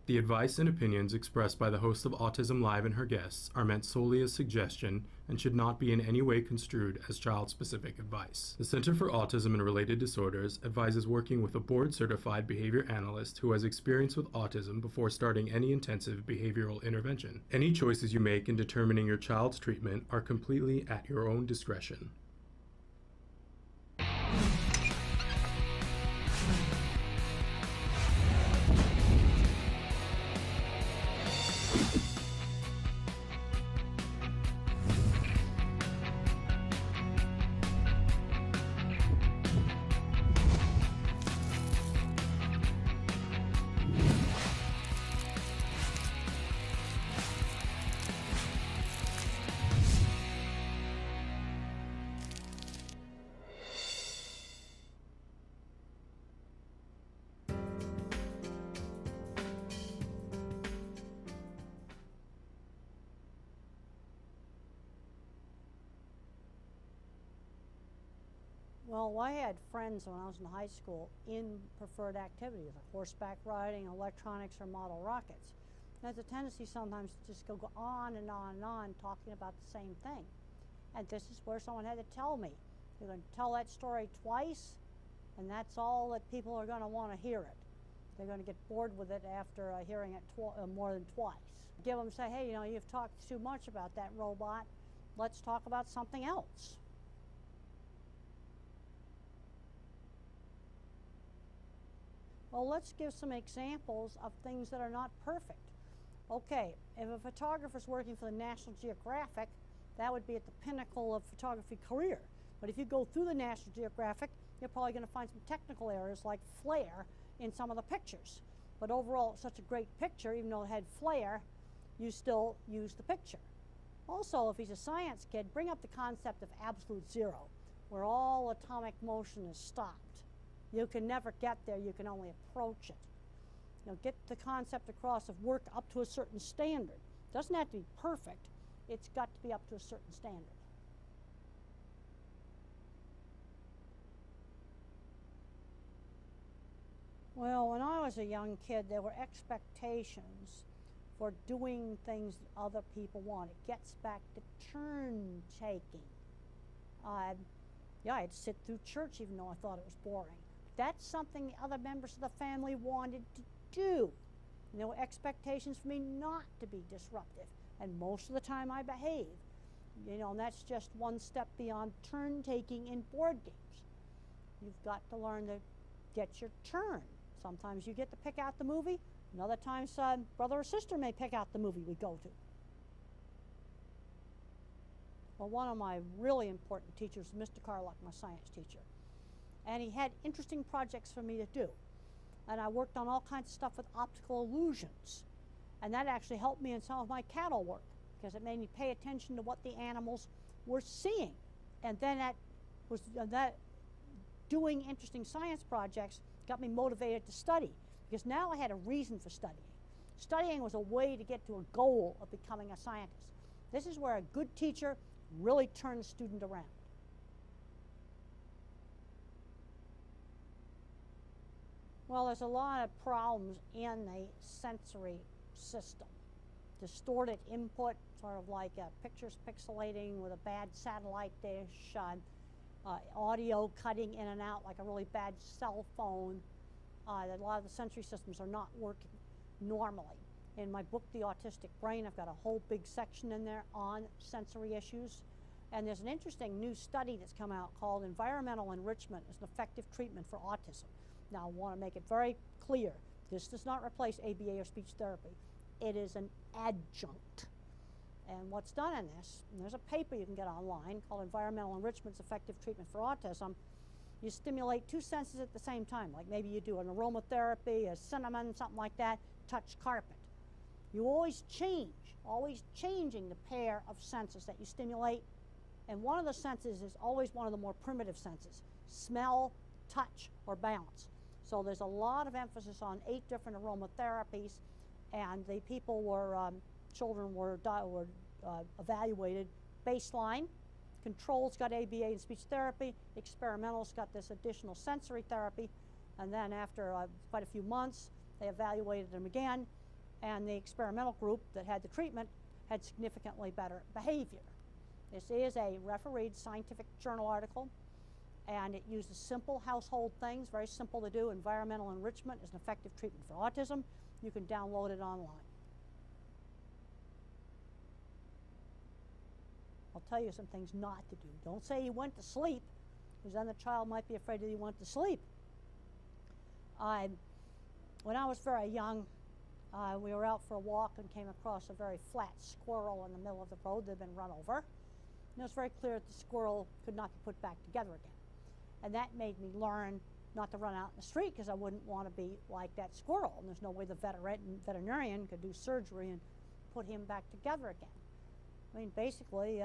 The advice and opinions expressed by the host of Autism-Live and her guests are meant solely as suggestion and should not be in any way construed as child-specific advice. The Center for Autism and Related Disorders advises working with a board-certified behavior analyst who has experience with autism before starting any intensive behavioral intervention. Any choices you make in determining your child's treatment are completely at your own discretion. Well, I had friends when I was in high school in preferred activities, like horseback riding, electronics, or model rockets. There's a tendency sometimes to just go on and on and on talking about the same thing. And this is where someone had to tell me, you're going to tell that story twice, and that's all that people are going to want to hear it. They're going to get bored with it after hearing it more than twice. Give them, say, hey, you've talked too much about that robot. Let's talk about something else. Well, let's give some examples of things that are not perfect. Okay, if a photographer's working for the National Geographic, that would be at the pinnacle of photography career. But if you go through the National Geographic, you're probably going to find some technical errors like flare in some of the pictures. But overall, it's such a great picture, even though it had flare, you still use the picture. Also, if he's a science kid, bring up the concept of absolute zero, where all atomic motion is stopped. You can never get there, you can only approach it. Get the concept across of work up to a certain standard. It doesn't have to be perfect, it's got to be up to a certain standard. Well, when I was a young kid, there were expectations for doing things that other people want. It gets back to turn taking. I'd sit through church even though I thought it was boring. That's something the other members of the family wanted to do. And there were expectations for me not to be disruptive. And most of the time I behaved. And that's just one step beyond turn-taking in board games. You've got to learn to get your turn. Sometimes you get to pick out the movie. And other times brother or sister may pick out the movie we go to. Well, one of my really important teachers was Mr. Carluck, my science teacher. And he had interesting projects for me to do. And I worked on all kinds of stuff with optical illusions. And that actually helped me in some of my cattle work, because it made me pay attention to what the animals were seeing. And then that doing interesting science projects got me motivated to study, because now I had a reason for studying. Studying was a way to get to a goal of becoming a scientist. This is where a good teacher really turns a student around. Well, there's a lot of problems in the sensory system. Distorted input, sort of like pictures pixelating with a bad satellite dish, audio cutting in and out like a really bad cell phone. A lot of the sensory systems are not working normally. In my book, The Autistic Brain, I've got a whole big section in there on sensory issues. And there's an interesting new study that's come out called Environmental Enrichment as an Effective Treatment for Autism. Now, I want to make it very clear, this does not replace ABA or speech therapy. It is an adjunct. And what's done in this, and there's a paper you can get online called Environmental Enrichment's Effective Treatment for Autism. You stimulate two senses at the same time, like maybe you do an aromatherapy, a cinnamon, something like that, touch carpet. You always changing the pair of senses that you stimulate. And one of the senses is always one of the more primitive senses, smell, touch, or balance. So there's a lot of emphasis on 8 different aromatherapies, and the people were, children were evaluated baseline. Controls got ABA and speech therapy. Experimentals got this additional sensory therapy. And then after quite a few months, they evaluated them again. and the experimental group that had the treatment had significantly better behavior. This is a refereed scientific journal article, and it uses simple household things, very simple to do. Environmental enrichment is an effective treatment for autism. You can download it online. I'll tell you some things not to do. Don't say you went to sleep, because then the child might be afraid that you went to sleep. When I was very young, we were out for a walk and came across a very flat squirrel in the middle of the road that had been run over. And it was very clear that the squirrel could not be put back together again. And that made me learn not to run out in the street, because I wouldn't want to be like that squirrel. And there's no way the veterinarian could do surgery and put him back together again. I mean, basically,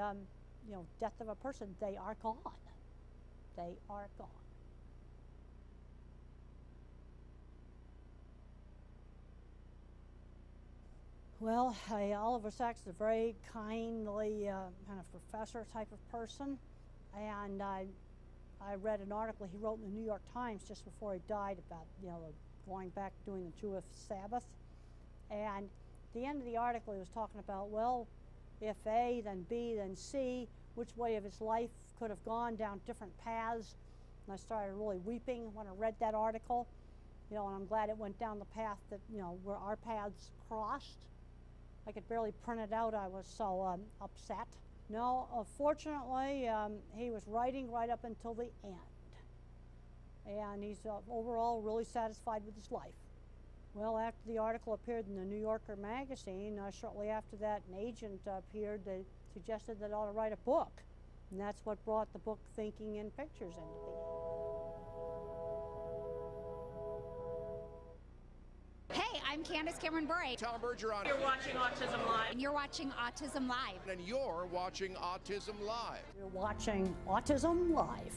death of a person, they are gone. They are gone. Well, Oliver Sacks is a very kindly kind of professor type of person, and I read an article he wrote in the New York Times just before he died about going back doing the Jewish Sabbath, and at the end of the article he was talking about, well, if A, then B, then C, which way of his life could have gone down different paths. And I started really weeping when I read that article, and I'm glad it went down the path that, where our paths crossed. I could barely print it out, I was so upset. No, fortunately, he was writing right up until the end. And he's overall really satisfied with his life. Well, after the article appeared in the New Yorker magazine, shortly after that, an agent appeared that suggested that I ought to write a book. And that's what brought the book Thinking in Pictures into being. Hey, I'm Candace Cameron Bure. Tom Bergeron. You're watching Autism Live. And you're watching Autism Live. And you're watching Autism Live. You're watching Autism Live.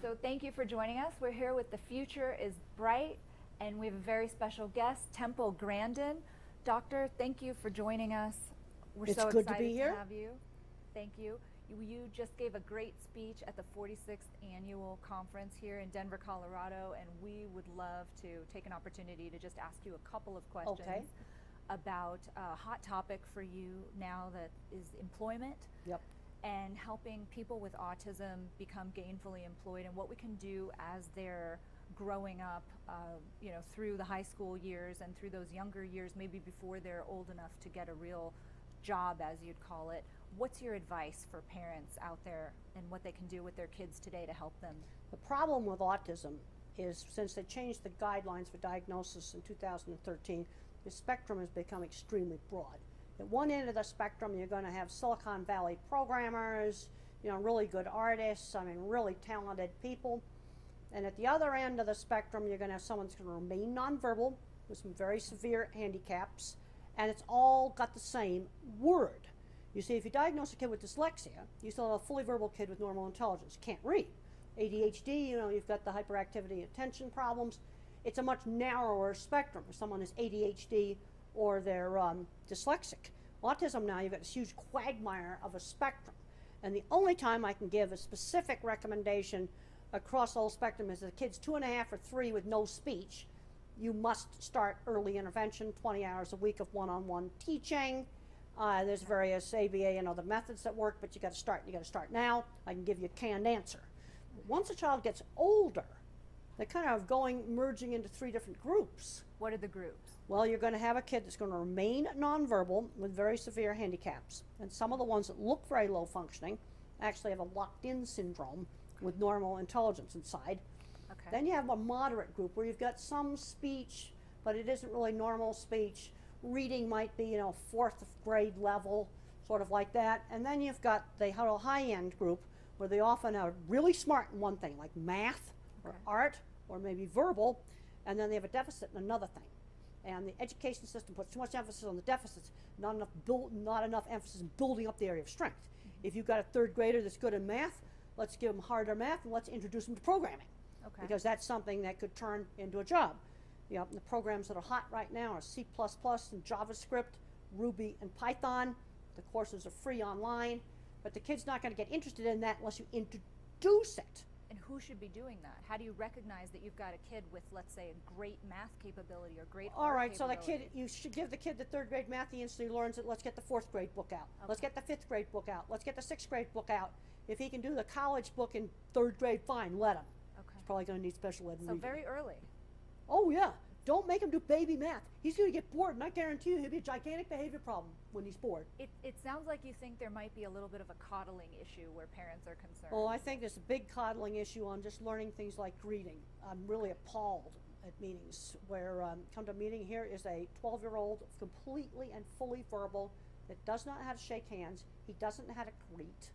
So thank you for joining us. We're here with The Future is Bright, and we have a very special guest, Temple Grandin. Doctor, thank you for joining us. We're It's so good to excited be here. have you. Thank you. You just gave a great speech at the 46th annual conference here in Denver, Colorado, and we would love to take an opportunity to just ask you a couple of questions about a hot topic for you now that is employment. Yep. And helping people with autism become gainfully employed, and what we can do as they're growing up, through the high school years and through those younger years, maybe before they're old enough to get a real job, as you'd call it. What's your advice for parents out there and what they can do with their kids today to help them? The problem with autism is, since they changed the guidelines for diagnosis in 2013, the spectrum has become extremely broad. At one end of the spectrum, you're going to have Silicon Valley programmers, really good artists, really talented people. And at the other end of the spectrum, you're going to have someone who's going to remain nonverbal with some very severe handicaps, and it's all got the same word. You see, if you diagnose a kid with dyslexia, you still have a fully verbal kid with normal intelligence, can't read. ADHD, you've got the hyperactivity attention problems. It's a much narrower spectrum if someone is ADHD or they're dyslexic. Autism now, you've got this huge quagmire of a spectrum. And the only time I can give a specific recommendation across the whole spectrum is that the kid's 2.5 or 3 with no speech. You must start early intervention, 20 hours a week of one-on-one teaching. There's various ABA and other methods that work, but you got to start now. I can give you a canned answer. Once a child gets older, they're kind of merging into 3 different groups. What are the groups? Well, you're going to have a kid that's going to remain nonverbal with very severe handicaps. And some of the ones that look very low functioning actually have a locked-in syndrome with normal intelligence inside. Okay. Then you have a moderate group where you've got some speech, but it isn't really normal speech. Reading might be, 4th grade level, sort of like that. And then you've got the high-end group where they often are really smart in one thing, like math or art or maybe verbal, and then they have a deficit in another thing. And the education system puts too much emphasis on the deficits, not enough emphasis in building up the area of strength. If you've got a 3rd grader that's good in math, let's give them harder math and let's introduce them to programming. Okay. Because that's something that could turn into a job. The programs that are hot right now are C++ and JavaScript, Ruby and Python. The courses are free online, but the kid's not going to get interested in that unless you introduce it. And who should be doing that? How do you recognize that you've got a kid with, let's say, a great math capability or great All art right, so the capability? kid, you should give the kid the third grade math. He instantly learns it. Let's get the fourth grade book out. Let's Okay. get the fifth grade book out. Let's get the sixth grade book out. If he can do the college book in third grade, fine, let him. Okay. He's probably going to need special ed. So reading. very early. Oh yeah, don't make him do baby math. He's going to get bored, and I guarantee you he'll be a gigantic behavior problem when he's bored. It sounds like you think there might be a little bit of a coddling issue where parents are concerned. Oh, I think there's a big coddling issue on just learning things like greeting. I'm really appalled at meetings where come to a meeting. Here is a 12-year-old, completely and fully verbal, that does not know how to shake hands. He doesn't know how to greet.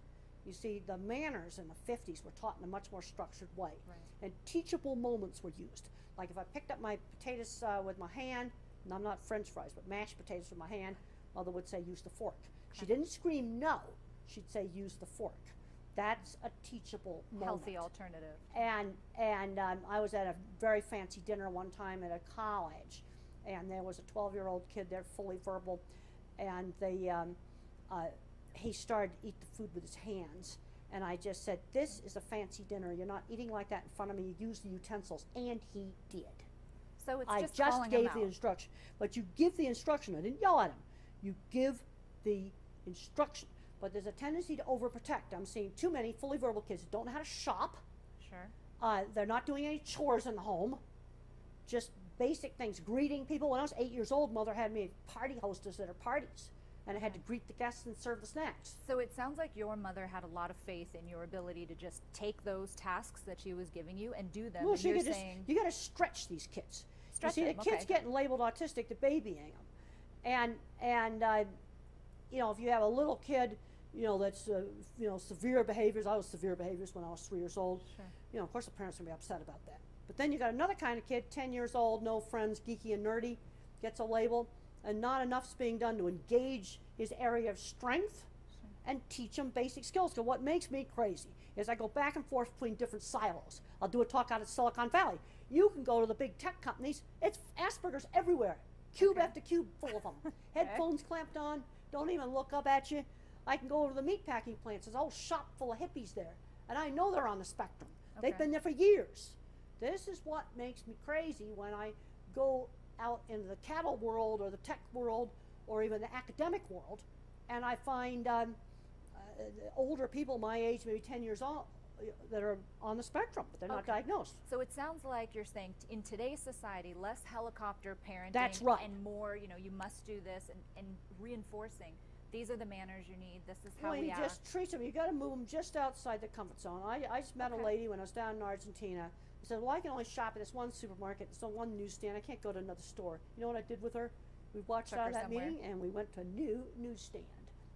You see, the manners in the 50s were taught in a much more structured way. Right. And teachable moments were used. Like if I picked up my potatoes with my hand, and I'm not French fries, but mashed potatoes with my hand, mother would say, use the fork. She didn't scream no. She'd say, use the fork. That's a teachable moment. Healthy alternative. And I was at a very fancy dinner one time at a college, and there was a 12-year-old kid there, fully verbal, and he started to eat the food with his hands. And I just said, this is a fancy dinner. You're not eating like that in front of me. You use the utensils. And he did. So it's I just just calling him gave the out. instruction. But you give the instruction. I didn't yell at him. You give the instruction. But there's a tendency to overprotect. I'm seeing too many fully verbal kids who don't know how to shop. Sure. They're not doing any chores in the home. Just basic things. Greeting people. When I was 8 years old, mother had me a party hostess at her parties. And I had to greet the guests and serve the snacks. So it sounds like your mother had a lot of faith in your ability to just take those tasks that she was giving you and do them. Well, and so you're you just, saying, you got to stretch these kids. Stretch you see, them, the kids okay. getting labeled autistic, the babying them, and you know, if you have a little kid, you know, that's you know, severe behaviors. I was severe behaviors when I was 3 years old. Sure. You know, of course, the parents are gonna be upset about that. But then you got another kind of kid, 10 years old, no friends, geeky and nerdy, gets a label, and not enough's being done to engage his area of strength and teach them basic skills. So what makes me crazy is I go back and forth between different silos. I'll do a talk out at Silicon Valley. You can go to the big tech companies. It's Asperger's everywhere. Cube after cube full of them. Headphones clamped on, don't even look up at you. I can go over to the meatpacking plants. There's a whole shop full of hippies there. And I know they're on the spectrum. They've Okay. been there for years. This is what makes me crazy when I go out into the cattle world or the tech world or even the academic world, and I find older people my age, maybe 10 years old, that are on the spectrum, but they're not Okay. diagnosed. so it sounds like you're saying in today's society, less helicopter parenting That's right. and more, you know, you must do this and reinforcing. These are the manners you need. This is how Well, we you act. just treat them. You got to move them just outside the comfort zone. I just met Okay. a lady when I was down in Argentina. I said, well, I can only shop at this one supermarket, this one newsstand. I can't go to another store. You know what I did with her? We watched Took out her of that somewhere. meeting, and we went to a new newsstand.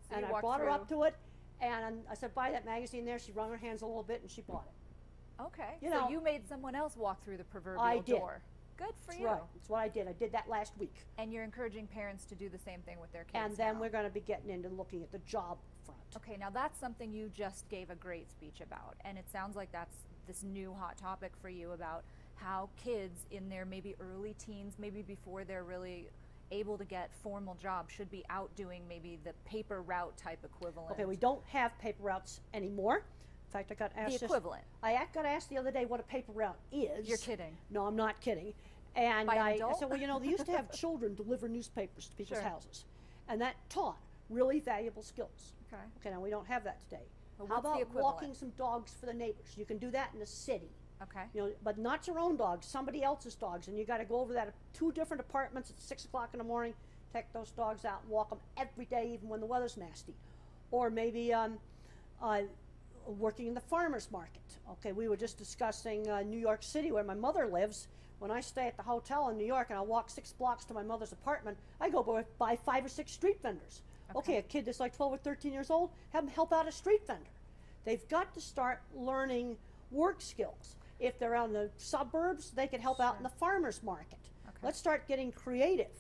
So and you I walked brought her up through- to it, and I said, buy that magazine there. She wrung her hands a little bit, and she bought it. Okay. You so know, you made someone else walk through the proverbial I did. door. Good for That's you. right. That's what I did. I did that last week. And you're encouraging parents to do the same thing with their kids. And then now. we're going to be getting into looking at the job front. Okay, now that's something you just gave a great speech about, and it sounds like that's this new hot topic for you about how kids in their maybe early teens, maybe before they're really able to get formal jobs, should be out doing maybe the paper route type equivalent. Okay, we don't have paper routes anymore. In fact, I got asked The equivalent. got asked the other day what a paper route is. You're kidding. No, I'm not kidding. And By an I adult? said, well, you know, they used to have children deliver newspapers to people's Sure. houses, and that taught really valuable skills. Okay. Okay, now we don't have that today. Well, How what's the about equivalent? walking some dogs for the neighbors? You can do that in the city. Okay. You know, but not your own dogs, somebody else's dogs, and you got to go over that at 2 different apartments at 6 o'clock in the morning, take those dogs out and walk them every day, even when the weather's nasty. Or maybe working in the farmer's market. Okay, we were just discussing New York City, where my mother lives. When I stay at the hotel in New York and I walk 6 blocks to my mother's apartment, I go by 5 or 6 street vendors. Okay, a kid that's like 12 or 13 years old, have them help out a street vendor. They've got to start learning work skills. If they're out in the suburbs, they can help out in the farmer's market. Okay. Let's start getting creative.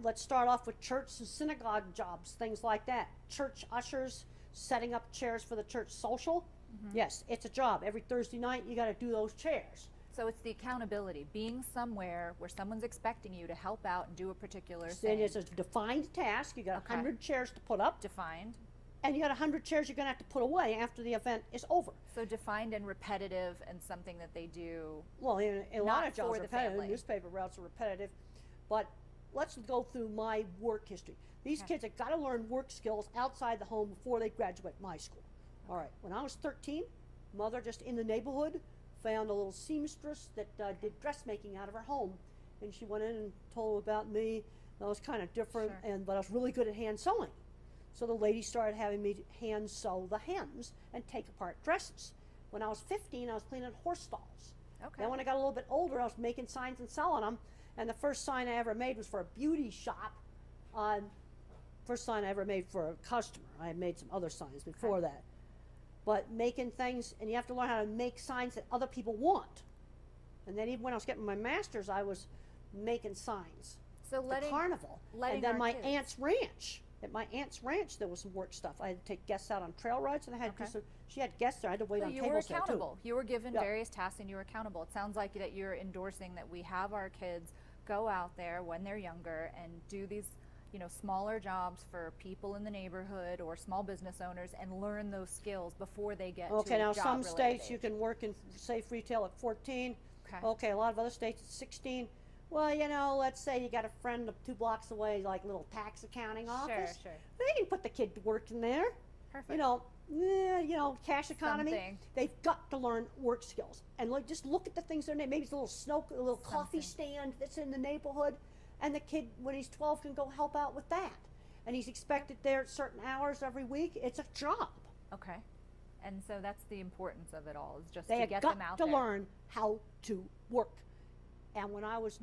Let's start off with church and synagogue jobs, things like that. Church ushers, setting up chairs for the church social. Yes, it's a job. Every Thursday night, you got to do those chairs. So it's the accountability, being somewhere where someone's expecting you to help out and do a particular Then thing. it's a defined task. You got Okay. 100 chairs to put up, Defined. and you got 100 chairs you're going to have to put away after the event is over. So defined and repetitive and something that they do. Well, in a lot Not of jobs for are the repetitive. family. Newspaper routes are repetitive. But let's go through my work history. These Okay. kids have got to learn work skills outside the home before they graduate from high school. All right. When I was 13, mother just in the neighborhood found a little seamstress that did dressmaking out of her home. And she went in and told about me. I was kind of different, Sure. but I was really good at hand sewing. So the lady started having me hand sew the hems and take apart dresses. When I was 15, I was cleaning horse stalls. Okay. Then when I got a little bit older, I was making signs and selling them. And the first sign I ever made was for a beauty shop. First sign I ever made for a customer. I had made some other signs before that. But making things, and you have to learn how to make signs that other people want. And then even when I was getting my master's, I was making signs. So At the carnival. letting And then our my kids- aunt's ranch. At my aunt's ranch, there was some work stuff. I had to take guests out on trail rides, and I had to do Okay. some, she had guests there. I had to wait So on you were tables there too. accountable. You were given Yeah. various tasks and you were accountable. It sounds like that you're endorsing that we have our kids go out there when they're younger and do these, smaller jobs for people in the neighborhood or small business owners and learn those skills before they get Okay, to now a some job-related states you age. can work in safe retail at 14. Okay. Okay, a lot of other states at 16. Well, let's say you got a friend 2 blocks away, like a little tax accounting office. Sure. They can put the kid to work in there. Perfect. Cash economy. Something. They've got to learn work skills. And just look at the things they're maybe it's a little coffee Something. stand that's in the neighborhood, and the kid when he's 12 can go help out with that. And he's expected there at certain hours every week. It's a job. Okay. And so that's the importance of it all, is just They to have get got them out to there. learn how to work. And when I was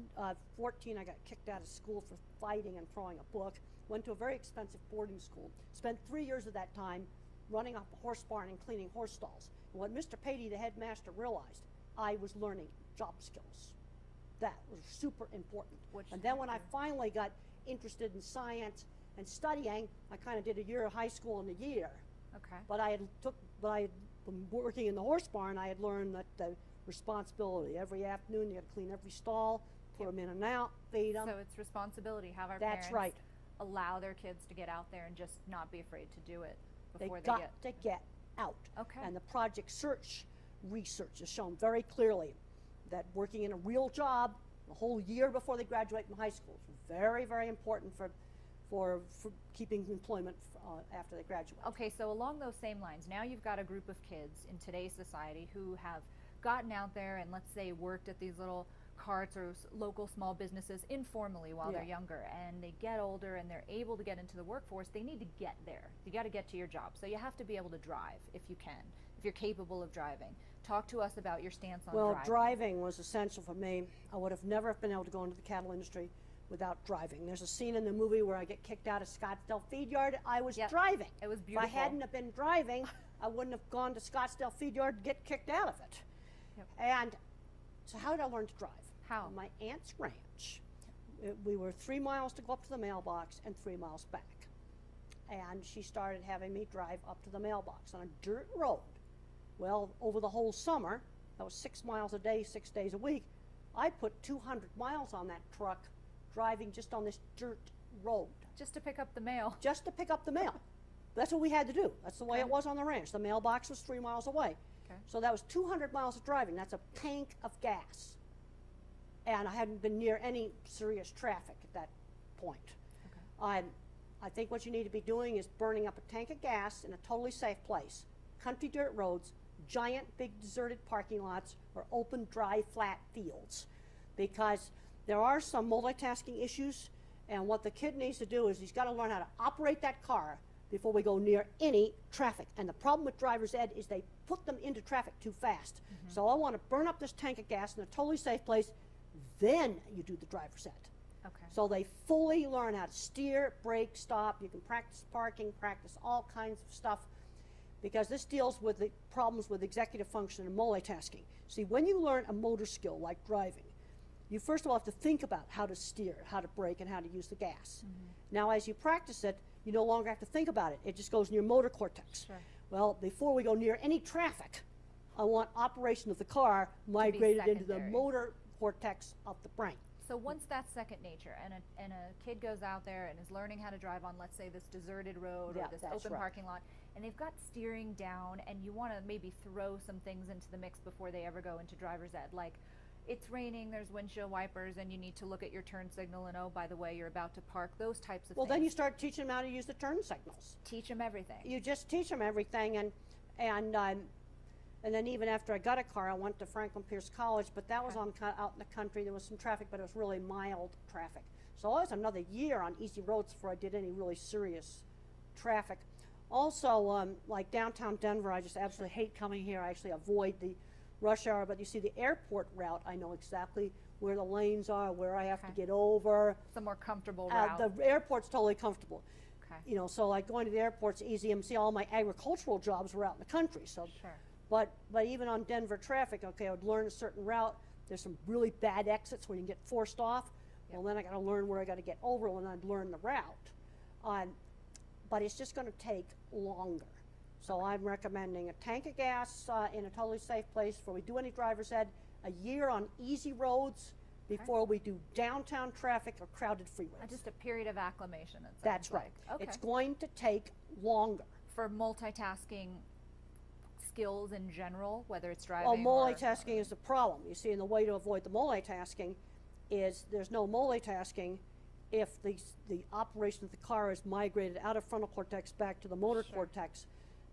14, I got kicked out of school for fighting and throwing a book. Went to a very expensive boarding school. Spent 3 years of that time running up a horse barn and cleaning horse stalls. And what Mr. Patey, the headmaster, realized, I was learning job skills. That was super important. Which And then when I you- finally got interested in science and studying, I kind of did a year of high school in a year. Okay. But I had been working in the horse barn. I had learned that the responsibility every afternoon you got to clean every stall, put them in and out, feed them. So it's responsibility. Have our That's parents right. allow their kids to get out there and just not be afraid to do it They before they got get. to get out. Okay. And the Project Search research has shown very clearly that working in a real job a whole year before they graduate from high school is very, very important for keeping employment after they graduate. Okay, so along those same lines, now you've got a group of kids in today's society who have gotten out there and, let's say, worked at these little carts or local small businesses informally while they're Yeah. younger, and they get older and they're able to get into the workforce. They need to get there. You got to get to your job. So you have to be able to drive if you can, if you're capable of driving. Talk to us about your stance on Well, driving. driving was essential for me. I would have never been able to go into the cattle industry without driving. There's a scene in the movie where I get kicked out of Scottsdale Feed Yard. I was Yep. driving. It was If I beautiful. hadn't have been driving, I wouldn't have gone to Scottsdale Feed Yard to get kicked out of it. Yep. And so how did I learn to drive? How? On my aunt's ranch. We were 3 miles to go up to the mailbox and 3 miles back. And she started having me drive up to the mailbox on a dirt road. Well, over the whole summer, that was 6 miles a day, 6 days a week, I put 200 miles on that truck driving just on this dirt road, Just to pick up the mail. just to pick up the mail. That's what we had to do. That's the way Okay. it was on the ranch. The mailbox was 3 miles away. Okay. So that was 200 miles of driving. That's a tank of gas. And I hadn't been near any serious traffic at that point. Okay. I think what you need to be doing is burning up a tank of gas in a totally safe place. Country dirt roads, giant, big deserted parking lots, or open, dry, flat fields. Because there are some multitasking issues, and what the kid needs to do is he's got to learn how to operate that car before we go near any traffic. And the problem with driver's ed is they put them into traffic too fast. So I want to burn up this tank of gas in a totally safe place, then you do the driver's ed. Okay. So they fully learn how to steer, brake, stop. You can practice parking, practice all kinds of stuff, because this deals with the problems with executive function and multitasking. See, when you learn a motor skill like driving, you first of all have to think about how to steer, how to brake, and how to use the gas. Now, as you practice it, you no longer have to think about it. It just goes in your motor cortex. Sure. Well, before we go near any traffic, I want operation of the car migrated into the secondary. motor cortex of the brain. So once that's second nature, and a kid goes out there and is learning how to drive on, let's say, this deserted road Yeah, or this that's open right. parking lot, and they've got steering down, and you want to maybe throw some things into the mix before they ever go into driver's ed, like it's raining, there's windshield wipers, and you need to look at your turn signal, and oh, by the way, you're about to park, those types of Well, things. then you start teaching them how to use the turn signals. Teach them everything. You just teach them everything, and then even after I got a car, I went to Franklin Pierce College, but that was Okay. out in the country. There was some traffic, but it was really mild traffic. So I was another year on easy roads before I did any really serious traffic. Also, like downtown Denver, I just absolutely hate coming here. I actually avoid the rush hour, but you see the airport route, I know exactly where the lanes are, where I have to Okay. get over. It's a more comfortable route. The airport's totally comfortable. Okay. You know, so like going to the airport's easy. And see, all my agricultural jobs were out in the country. So, Sure. but even on Denver traffic, okay, I would learn a certain route. There's some really bad exits where you can get forced off. Well, then I got to learn where I got to get over when I'd learn the route. But it's just going to take longer. So I'm recommending a tank of gas in a totally safe place before we do any driver's ed, a year on easy roads before we do downtown traffic or crowded freeways. Just a period of acclimation, it sounds That's right. like. Okay. It's going to take longer. For multitasking skills in general, whether it's driving Well, or- multitasking is the problem. You see, and the way to avoid the multitasking is there's no multitasking if the operation of the car is migrated out of frontal cortex back to the motor Sure. cortex.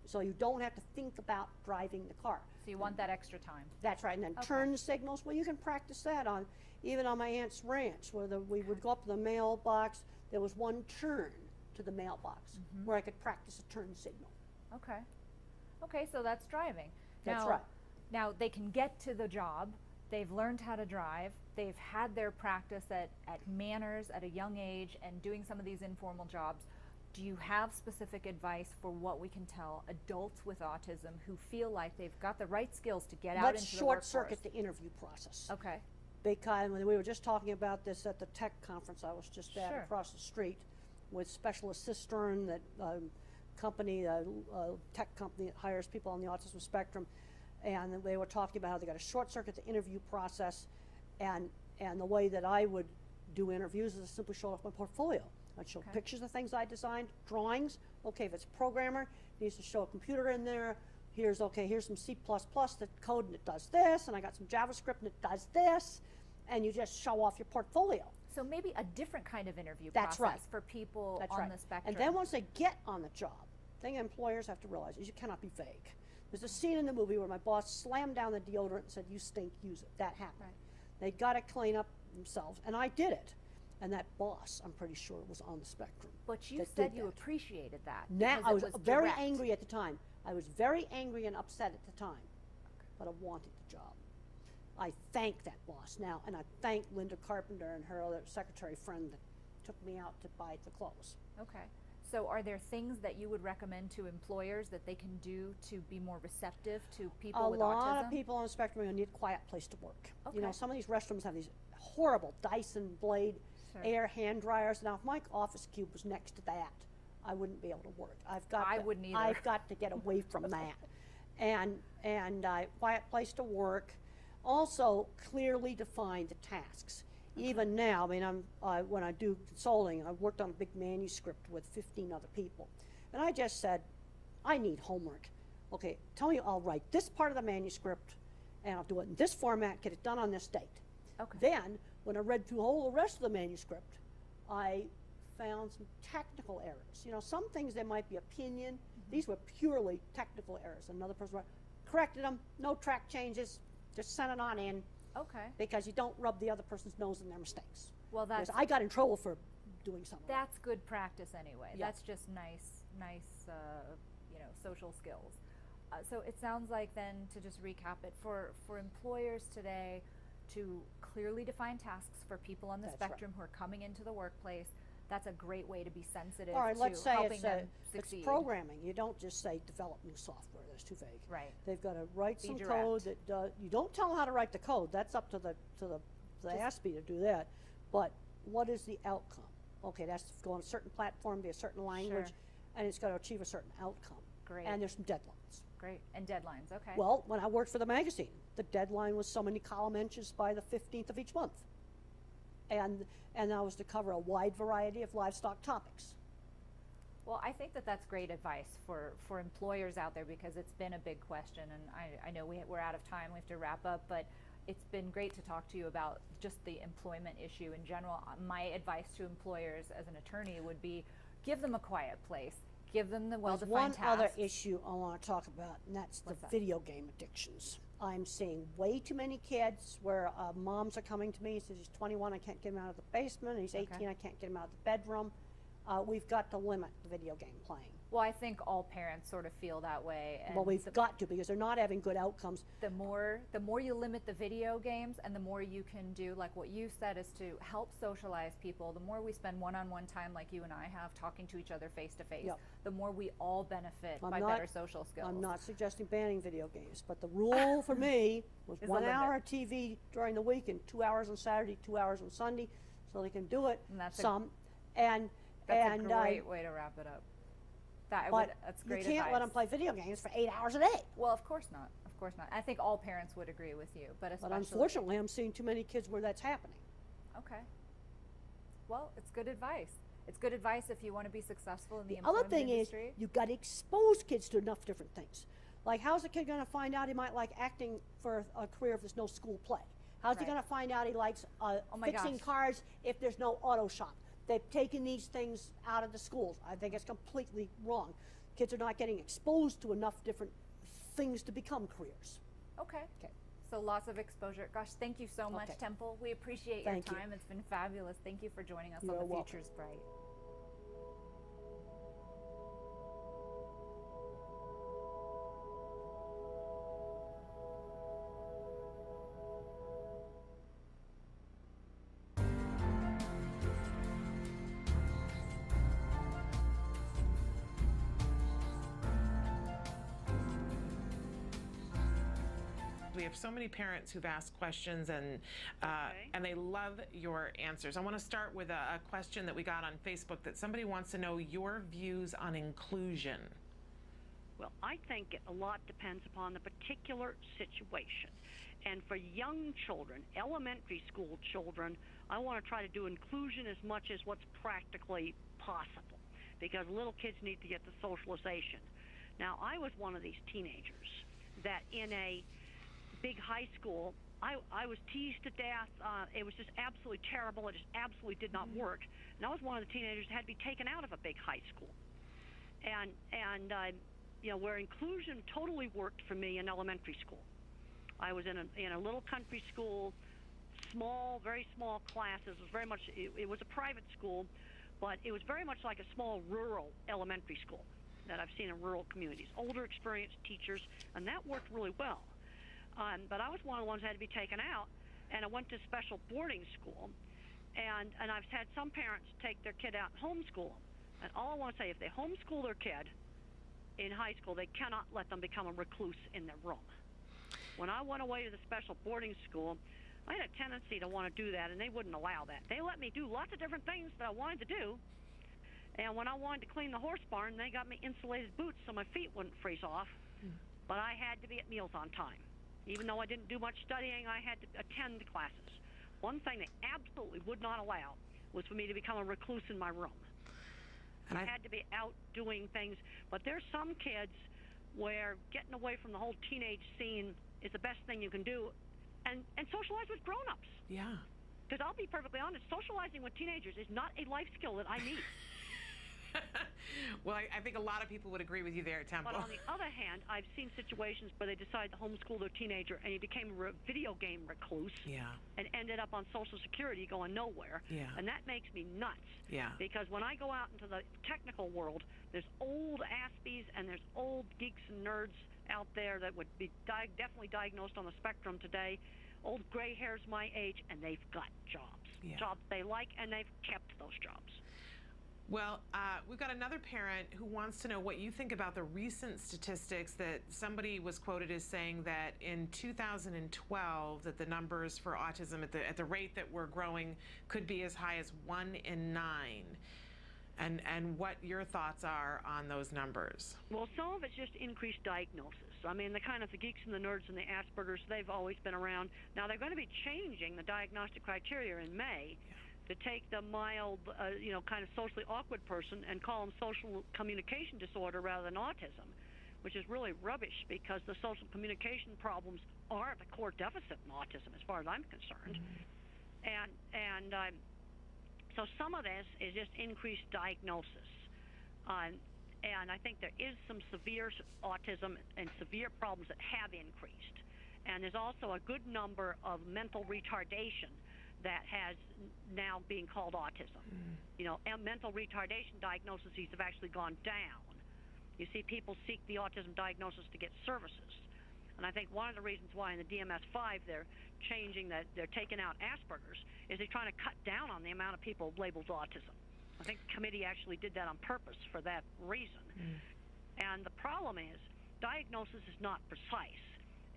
So you don't have to think about driving the car. So you want that extra time. That's right. And then Okay. turn signals, well, you can practice that on, even on my aunt's ranch, where we would go up to the mailbox. There was one turn to the mailbox where I could practice a turn signal. Okay. Okay, so that's driving. That's now, right. Now they can get to the job. They've learned how to drive. They've had their practice at manners at a young age and doing some of these informal jobs. Do you have specific advice for what we can tell adults with autism who feel like they've got the right skills to get out Let's into the short workforce? circuit the interview process. Okay. Because when we were just talking about this at the tech conference I was just at Sure. across the street with Specialist Cistern, that company, tech company that hires people on the autism spectrum, and they were talking about how they got to short circuit the interview process, and the way that I would do interviews is to simply show off my portfolio. I'd show Okay. pictures of things I designed, drawings. Okay, if it's a programmer, needs to show a computer in there. Here's some C++ that code and it does this, and I got some JavaScript and it does this, and you just show off your portfolio. So maybe a different kind of interview That's process right. for people That's on right. the spectrum. And then once they get on the job, the thing employers have to realize is you cannot be vague. There's a scene in the movie where my boss slammed down the deodorant and said, "You stink, use it." That happened. Right. They got to clean up themselves, and I did it. And that boss, I'm pretty sure, was on the spectrum. But you that said did you that. appreciated that. Now, because I it was very direct. angry at the time. I was very angry and upset at the time, but I wanted the job. I thank that boss now, and I thank Linda Carpenter and her other secretary friend that took me out to buy the clothes. Okay. So are there things that you would recommend to employers that they can do to be more receptive to people A with lot autism? of people on the spectrum are going to need a quiet place to work. You know, Okay. some of these restrooms have these horrible Dyson blade Sure. air hand dryers. Now, if my office cube was next to that, I wouldn't be able to work. I wouldn't either. I've got to get away from that. And quiet place to work. Also, clearly define the tasks. Even now, I mean, when I do consulting, I worked on a big manuscript with 15 other people. And I just said, I need homework. Okay, tell me I'll write this part of the manuscript, and I'll do it in this format, get it done on this date. Okay. Then, when I read through all the rest of the manuscript, I found some technical errors. You know, some things there might be opinion. These were purely technical errors. Another person corrected them, no track changes, just sent it on in, Okay. because you don't rub the other person's nose in their mistakes. Well, Because that's I got in trouble for doing something. that's good practice anyway. Yeah. That's just nice, social skills. So it sounds like then, to just recap it, for employers today to clearly define tasks for people on the That's right. spectrum who are coming into the workplace, that's a great way to be sensitive All right, to let's say helping them it's succeed. programming. You don't just say develop new software. That's too vague. Right. They've got to write Be some direct. code that you don't tell them how to write the code. That's up to the ASPE to do that. But what is the outcome? Okay, that's to go on a certain platform, be a certain language, Sure. and it's got to achieve a certain outcome. Great. And there's some deadlines. Great. And deadlines. Okay. Well, when I worked for the magazine, the deadline was so many column inches by the 15th of each month. and that was to cover a wide variety of livestock topics. Well, I think that that's great advice for employers out there, because it's been a big question, and I know we're out of time, we have to wrap up, but it's been great to talk to you about just the employment issue in general. My advice to employers as an attorney would be, give them a quiet place, give them the well-defined tasks. There's one other issue I want to talk about, and that's the video game addictions. I'm seeing way too many kids where moms are coming to me and says, he's 21, I can't get him out of the basement, and he's 18, I can't get him out of the bedroom. We've got to limit the video game playing. Well, I think all parents sort of feel that way. And well, we've got to, because they're not having good outcomes. The more you limit the video games, and the more you can do, like what you said, is to help socialize people. The more we spend one-on-one time, like you and I have, talking to each other face to face, the more we all benefit by better social skills. I'm not suggesting banning video games, but the rule for me was 1 hour of TV during the week and 2 hours on Saturday, 2 hours on Sunday, so they can do it. And that's That's a great way to wrap it up. That's great you can't advice. let them play video games for 8 hours a day. Well, of course not. Of course not. I think all parents would agree with you, but especially. But unfortunately, I'm seeing too many kids where that's happening. Okay. Well, it's good advice. It's good advice if you want to be successful in the employment other thing industry. is, you've got to expose kids to enough different things. Like, how's a kid going to find out he might like acting for a career if there's no school play? How's he going to find out he likes fixing cars if there's no auto shop? They've taken these things out of the schools. I think it's completely wrong. Kids are not getting exposed to enough different things to become careers. Okay. So lots of exposure. Gosh, thank you so much, Temple. We appreciate your time. It's been fabulous. Thank you for joining us on The Future's Bright. We have so many parents who've asked questions, and they love your answers. I want to start with a question that we got on Facebook, that somebody wants to know your views on inclusion. Well, I think a lot depends upon the particular situation. And for young children, elementary school children, I want to try to do inclusion as much as what's practically possible, because little kids need to get the socialization. Now, I was one of these teenagers that in a big high school, I was teased to death. It was just absolutely terrible. It just absolutely did not work. And I was one of the teenagers that had to be taken out of a big high school. And you know, where inclusion totally worked for me in elementary school. I was in a little country school, small, very small classes. It was very much, it was a private school, but it was very much like a small rural elementary school that I've seen in rural communities. Older, experienced teachers, and that worked really well. But I was one of the ones that had to be taken out, and I went to special boarding school, and I've had some parents take their kid out and homeschool them. And all I want to say, if they homeschool their kid in high school, they cannot let them become a recluse in their room. When I went away to the special boarding school, I had a tendency to want to do that, and they wouldn't allow that. They let me do lots of different things that I wanted to do, and when I wanted to clean the horse barn, they got me insulated boots so my feet wouldn't freeze off, but I had to be at meals on time. Even though I didn't do much studying, I had to attend classes. One thing they absolutely would not allow was for me to become a recluse in my room. And I had to be out doing things. But there's some kids where getting away from the whole teenage scene is the best thing you can do, and socialize with grown-ups. Yeah. Because I'll be perfectly honest, socializing with teenagers is not a life skill that I need. Well, I think a lot of people would agree with you there, Temple. But on the other hand, I've seen situations where they decide to homeschool their teenager, and he became a video game recluse, and ended up on Social Security going nowhere. And that makes me nuts. Because when I go out into the technical world, there's old Aspies and there's old geeks and nerds out there that would be definitely diagnosed on the spectrum today. Old gray hairs my age, and they've got jobs. Jobs they like, and they've kept those jobs. Well, we've got another parent who wants to know what you think about the recent statistics that somebody was quoted as saying that in 2012 that the numbers for autism at the rate that we're growing could be as high as 1 in 9. And what your thoughts are on those numbers. Well, some of it's just increased diagnosis. I mean, the geeks and the nerds and the Asperger's, they've always been around. Now, they're going to be changing the diagnostic criteria in May to take the mild, kind of socially awkward person and call them social communication disorder rather than autism, which is really rubbish because the social communication problems are the core deficit in autism as far as I'm concerned. So some of this is just increased diagnosis. And I think there is some severe autism and severe problems that have increased. And there's also a good number of mental retardation that has now being called autism. And mental retardation diagnoses have actually gone down. You see people seek the autism diagnosis to get services. And I think one of the reasons why in the DMS-5 they're changing that, they're taking out Asperger's, is they're trying to cut down on the amount of people labeled autism. I think the committee actually did that on purpose for that reason. And the problem is, diagnosis is not precise.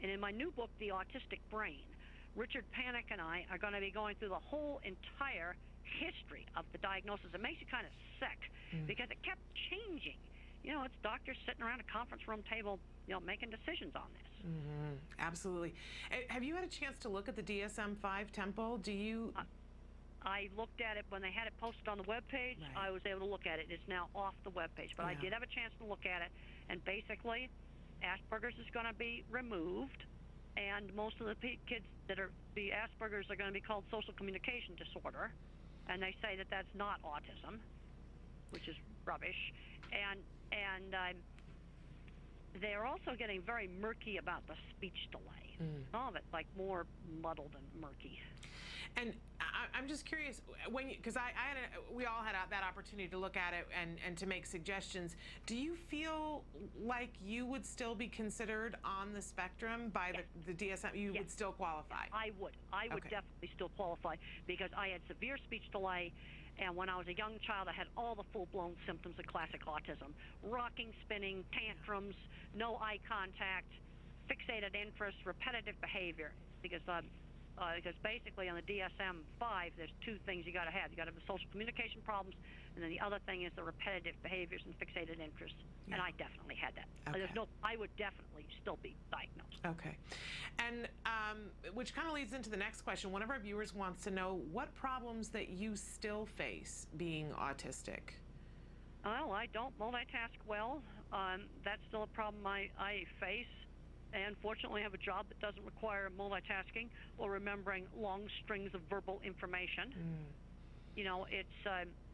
And in my new book, The Autistic Brain, Richard Panik and I are going to be going through the whole entire history of the diagnosis. It makes you kind of sick because it kept changing. It's doctors sitting around a conference room table, making decisions on this. Absolutely. Have you had a chance to look at the DSM-5, Temple? Do you... I looked at it when they had it posted on the webpage. Right. I was able to look at it. It's now off the webpage, but I did have a chance to look at it. And basically, Asperger's is going to be removed, and most of the kids that are the Asperger's are going to be called social communication disorder, and they say that that's not autism, which is rubbish. And they're also getting very murky about the speech delay. All of it like more muddled and murky. And I'm just curious, because we all had that opportunity to look at it and to make suggestions. Do you feel like you would still be considered on the spectrum by the DSM? You would still qualify? I would. I would definitely still qualify because I had severe speech delay. And when I was a young child, I had all the full-blown symptoms of classic autism: rocking, spinning, tantrums, no eye contact, fixated interest, repetitive behavior. Because basically on the DSM-5, there's two things you got to have. You got to have the social communication problems, and then the other thing is the repetitive behaviors and fixated interests. And I definitely had that. I would definitely still be diagnosed. Okay. And which kind of leads into the next question. One of our viewers wants to know what problems that you still face being autistic. Well, I don't multitask well. That's still a problem I face. And fortunately, I have a job that doesn't require multitasking or remembering long strings of verbal information. It's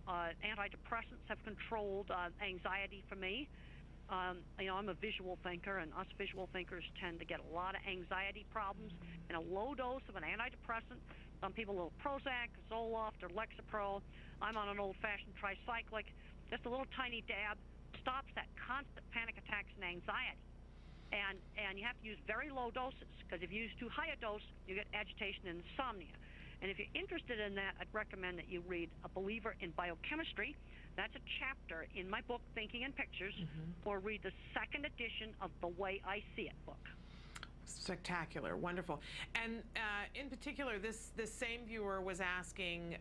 antidepressants have controlled anxiety for me. I'm a visual thinker, and us visual thinkers tend to get a lot of anxiety problems. And a low dose of an antidepressant, some people a little Prozac, Zoloft, or Lexapro. I'm on an old-fashioned tricyclic. Just a little tiny dab stops that constant panic attacks and anxiety. And you have to use very low doses, because if you use too high a dose, you get agitation and insomnia. And if you're interested in that, I'd recommend that you read A Believer in Biochemistry. That's a chapter in my book, Thinking in Pictures, or read the second edition of The Way I See It book. Spectacular. Wonderful. And in particular, this same viewer was asking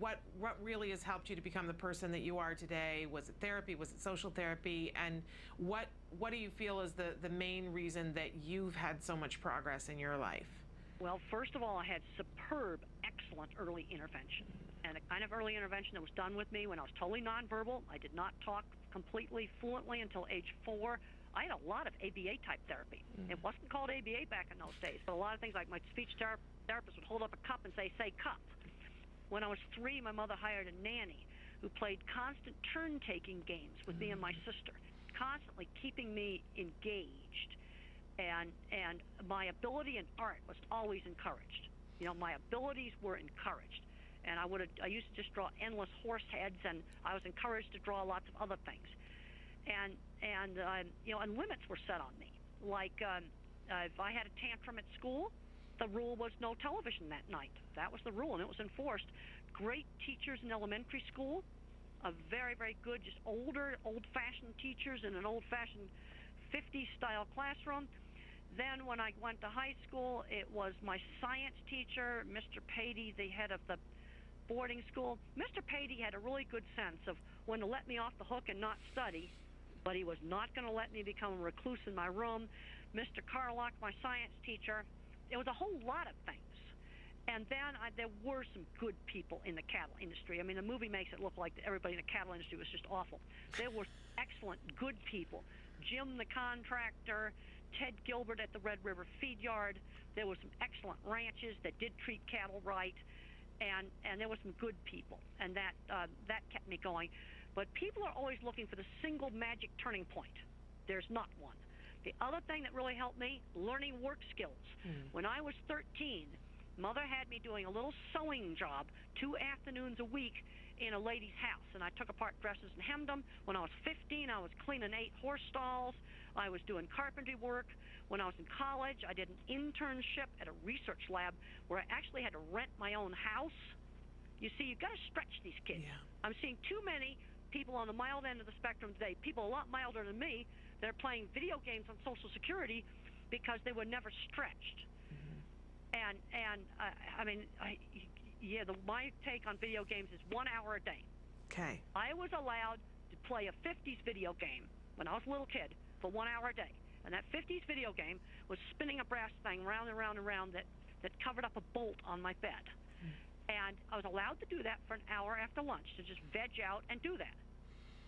what really has helped you to become the person that you are today. Was it therapy? Was it social therapy? And what do you feel is the main reason that you've had so much progress in your life? Well, first of all, I had superb, excellent early intervention. And the kind of early intervention that was done with me when I was totally nonverbal. I did not talk completely fluently until age 4. I had a lot of ABA-type therapy. It wasn't called ABA back in those days, but a lot of things like my speech therapist would hold up a cup and say cup. When I was 3, my mother hired a nanny who played constant turn-taking games with me and my sister, constantly keeping me engaged. And my ability in art was always encouraged. My abilities were encouraged. And I used to just draw endless horse heads, and I was encouraged to draw lots of other things. And limits were set on me. Like if I had a tantrum at school, the rule was no television that night. That was the rule, and it was enforced. Great teachers in elementary school, a very, very good, just old-fashioned teachers in an old-fashioned 50s-style classroom. Then when I went to high school, it was my science teacher, Mr. Patey, the head of the boarding school. Mr. Patey had a really good sense of when to let me off the hook and not study, but he was not going to let me become a recluse in my room. Mr. Carlock, my science teacher, it was a whole lot of things. And then there were some good people in the cattle industry. I mean, the movie makes it look like everybody in the cattle industry was just awful. There were excellent, good people. Jim the contractor, Ted Gilbert at the Red River Feed Yard. There were some excellent ranches that did treat cattle right, and there were some good people, and that kept me going. But people are always looking for the single magic turning point. There's not one. The other thing that really helped me, learning work skills. When I was 13, Mother had me doing a little sewing job 2 afternoons a week in a lady's house, and I took apart dresses and hemmed them. When I was 15, I was cleaning 8 horse stalls. I was doing carpentry work. When I was in college, I did an internship at a research lab where I actually had to rent my own house. You see, you've got to stretch these kids. Yeah. I'm seeing too many people on the mild end of the spectrum today, people a lot milder than me, that are playing video games on Social Security because they were never stretched. My take on video games is 1 hour a day. Okay. I was allowed to play a 50s video game when I was a little kid for 1 hour a day. And that 50s video game was spinning a brass thing round and round and round that covered up a bolt on my bed. And I was allowed to do that for an hour after lunch, to just veg out and do that.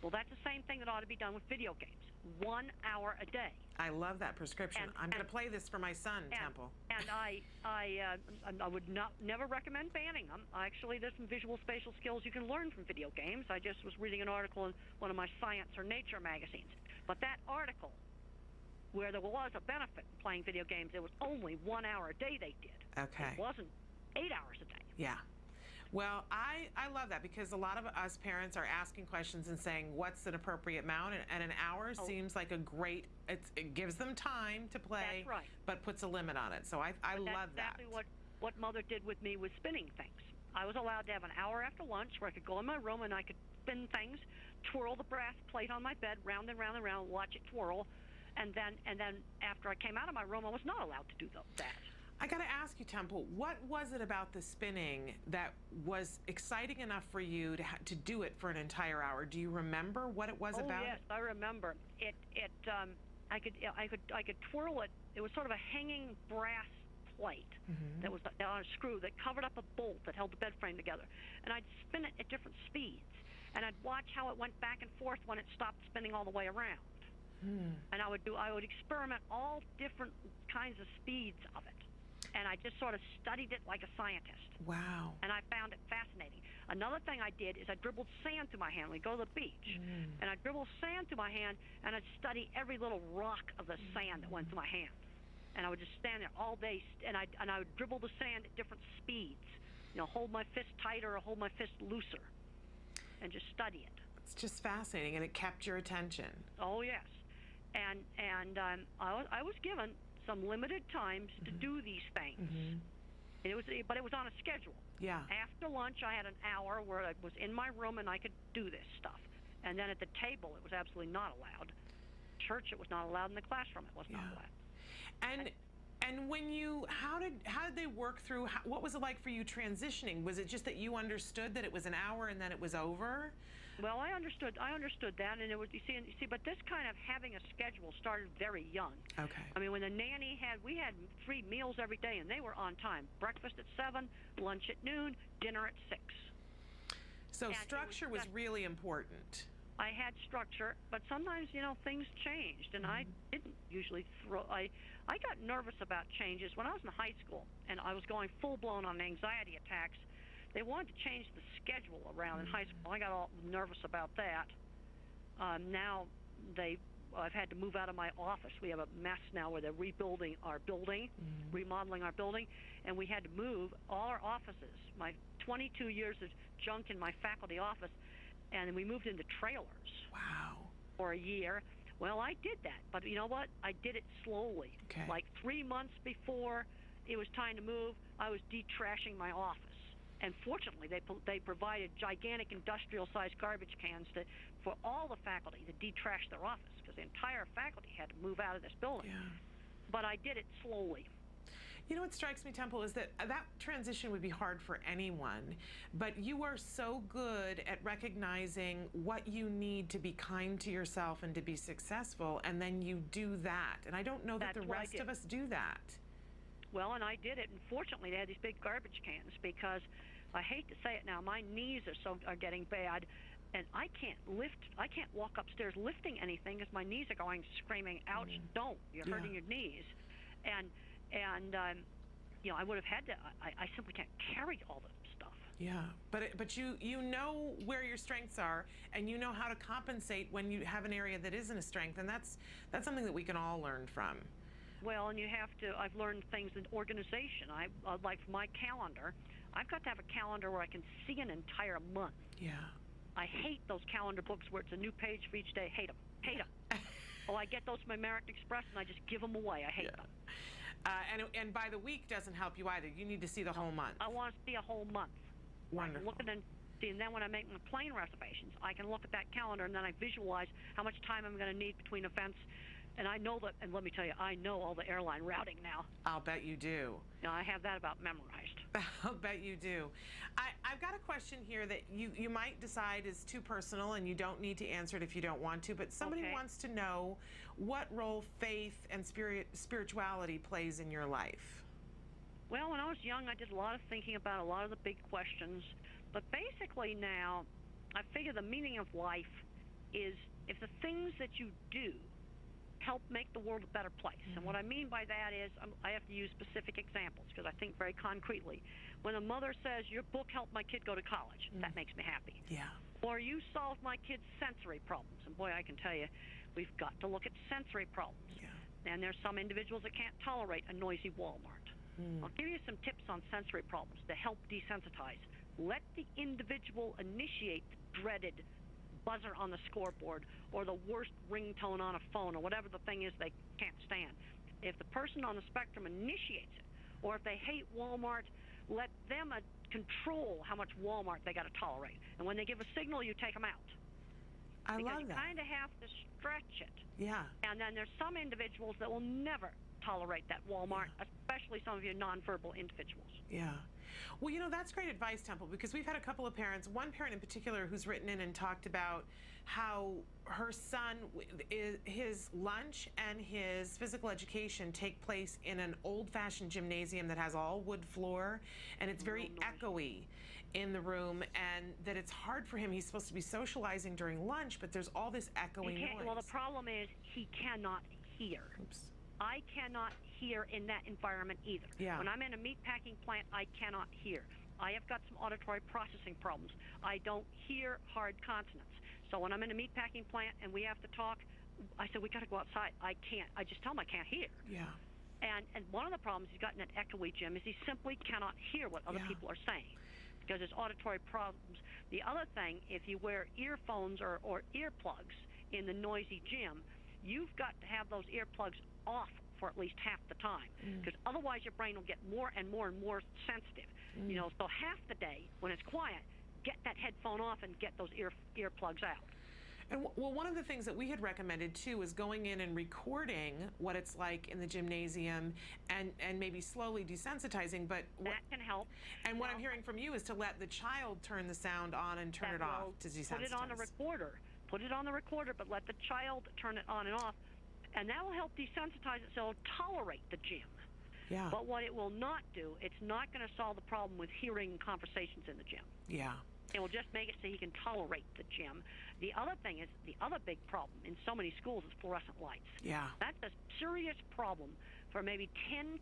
Well, that's the same thing that ought to be done with video games. 1 hour a day. I love that prescription. I'm going to play this for my son, Temple. And I would never recommend banning them. Actually, there's some visual spatial skills you can learn from video games. I just was reading an article in one of my Science or Nature magazines. But that article, where there was a benefit in playing video games, it was only 1 hour a day they did. Okay. It wasn't 8 hours a day. Yeah. Well, I love that, because a lot of us parents are asking questions and saying, what's an appropriate amount? And an hour seems like a great, it gives them time to play, That's right. but puts a limit on it. So I love that. That's exactly what Mother did with me with spinning things. I was allowed to have an hour after lunch where I could go in my room and I could spin things, twirl the brass plate on my bed, round and round and round, watch it twirl. And then after I came out of my room, I was not allowed to do that. I got to ask you, Temple, what was it about the spinning that was exciting enough for you to do it for an entire hour? Do you remember what it was about? Oh yes, I remember. I could twirl it. It was sort of a hanging brass plate that was on a screw that covered up a bolt that held the bed frame together, and I'd spin it at different speeds, and I'd watch how it went back and forth when it stopped spinning all the way around. And I would experiment all different kinds of speeds of it. And I just sort of studied it like a scientist. Wow. And I found it fascinating. Another thing I did is I dribbled sand through my hand. We'd go to the beach. And I'd dribble sand through my hand, and I'd study every little rock of the sand that went through my hand. And I would just stand there all day, and I would dribble the sand at different speeds. You know, hold my fist tighter or hold my fist looser, and just study it. It's just fascinating, and it kept your attention. Oh, yes. And I was given some limited times to do these things. But it was on a schedule. Yeah. After lunch, I had an hour where I was in my room and I could do this stuff. And then at the table, it was absolutely not allowed. Church, it was not allowed. In the classroom, it was not allowed. And when how did they work through? What was it like for you transitioning? Was it just that you understood that it was an hour and then it was over? Well, I understood that, and it was you see, but this kind of having a schedule started very young. Okay. I mean, when the nanny we had 3 meals every day, and they were on time. Breakfast at 7, lunch at noon, dinner at 6. So And structure was really important. I had structure, but sometimes, things changed, and I didn't usually I got nervous about changes when I was in high school, and I was going full-blown on anxiety attacks. They wanted to change the schedule around in high school. I got all nervous about that. Now I've had to move out of my office. We have a mess now where they're rebuilding our building, remodeling our building, and we had to move all our offices. My 22 years of junk in my faculty office, and we moved into trailers. Wow. For a year. Well, I did that, but you know what? I did it slowly. Okay. Like 3 months before it was time to move, I was de-trashing my office. And fortunately, they provided gigantic industrial-sized garbage cans for all the faculty to de-trash their office, because the entire faculty had to move out of this building. Yeah. But I did it slowly. You know what strikes me, Temple, is that that transition would be hard for anyone, but you are so good at recognizing what you need to be kind to yourself and to be successful, and then you do that. And I don't know that That's the what I rest did. of us do that. Well, and I did it, and fortunately they had these big garbage cans because I hate to say it now, my knees are getting bad, and I can't walk upstairs lifting anything because my knees are going screaming, ouch, don't, you're hurting your knees. And you know, I would have had to, I simply can't carry all the stuff. Yeah, but you know where your strengths are, and you know how to compensate when you have an area that isn't a strength, and that's something that we can all learn from. Well, and you have to, I've learned things in organization. Like for my calendar, I've got to have a calendar where I can see an entire month. Yeah. I hate those calendar books where it's a new page for each day. Hate them. Hate them. Oh, I get those from American Express and I just give them away. I hate them. And by the week doesn't help you either. You need to see the whole month. I want to see a whole month. Wonderful. I can look at it and see, and then when I make my plane reservations, I can look at that calendar and then I visualize how much time I'm going to need between events. And I know that, and let me tell you, I know all the airline routing now. I'll bet you do. Now, I have that about memorized. I'll bet you do. I've got a question here that you might decide is too personal and you don't need to answer it if you don't want to, but somebody wants to know what role faith and spirituality plays in your life. Well, when I was young, I did a lot of thinking about a lot of the big questions. But basically now, I figure the meaning of life is if the things that you do help make the world a better place. And what I mean by that is I have to use specific examples because I think very concretely. When a mother says, your book helped my kid go to college, that makes me happy. Yeah. Or you solved my kid's sensory problems. And boy, I can tell you, we've got to look at sensory problems. Yeah. And there's some individuals that can't tolerate a noisy Walmart. I'll give you some tips on sensory problems to help desensitize. Let the individual initiate the dreaded buzzer on the scoreboard or the worst ringtone on a phone or whatever the thing is they can't stand. If the person on the spectrum initiates it, or if they hate Walmart, let them control how much Walmart they got to tolerate. And when they give a signal, you take them out. I because love you that. kind of have to stretch it. Yeah. And then there's some individuals that will never tolerate that Walmart, especially some of your nonverbal individuals. Yeah. Well, you know, that's great advice, Temple, because we've had a couple of parents, one parent in particular who's written in and talked about how her son, his lunch and his physical education take place in an old-fashioned gymnasium that has all wood floor, and it's very echoey in the room, and that it's hard for him. He's supposed to be socializing during lunch, but there's all this echoing noise. Well, the problem is he cannot hear. Oops. I cannot hear in that environment either. Yeah. When I'm in a meat packing plant, I cannot hear. I have got some auditory processing problems. I don't hear hard consonants. So when I'm in a meat packing plant and we have to talk, I say, we got to go outside. I can't. I just tell him I can't hear. Yeah. And one of the problems he's got in that echoey gym is he simply cannot hear what other people are saying because there's auditory problems. The other thing, if you wear earphones or earplugs in the noisy gym, you've got to have those earplugs off for at least half the time because otherwise your brain will get more and more and more sensitive. You know, so half the day when it's quiet, get that headphone off and get those earplugs out. And well, one of the things that we had recommended too is going in and recording what it's like in the gymnasium and maybe slowly desensitizing. But that can help. And what I'm hearing from you is to let the child turn the sound on and turn it off to desensitize. Put it on a recorder. Put it on the recorder, but let the child turn it on and off. And that will help desensitize it so it'll tolerate the gym. Yeah. But what it will not do, it's not going to solve the problem with hearing conversations in the gym. Yeah. It will just make it so he can tolerate the gym. The other thing is, the other big problem in so many schools is fluorescent lights. Yeah. That's a serious problem for maybe 10%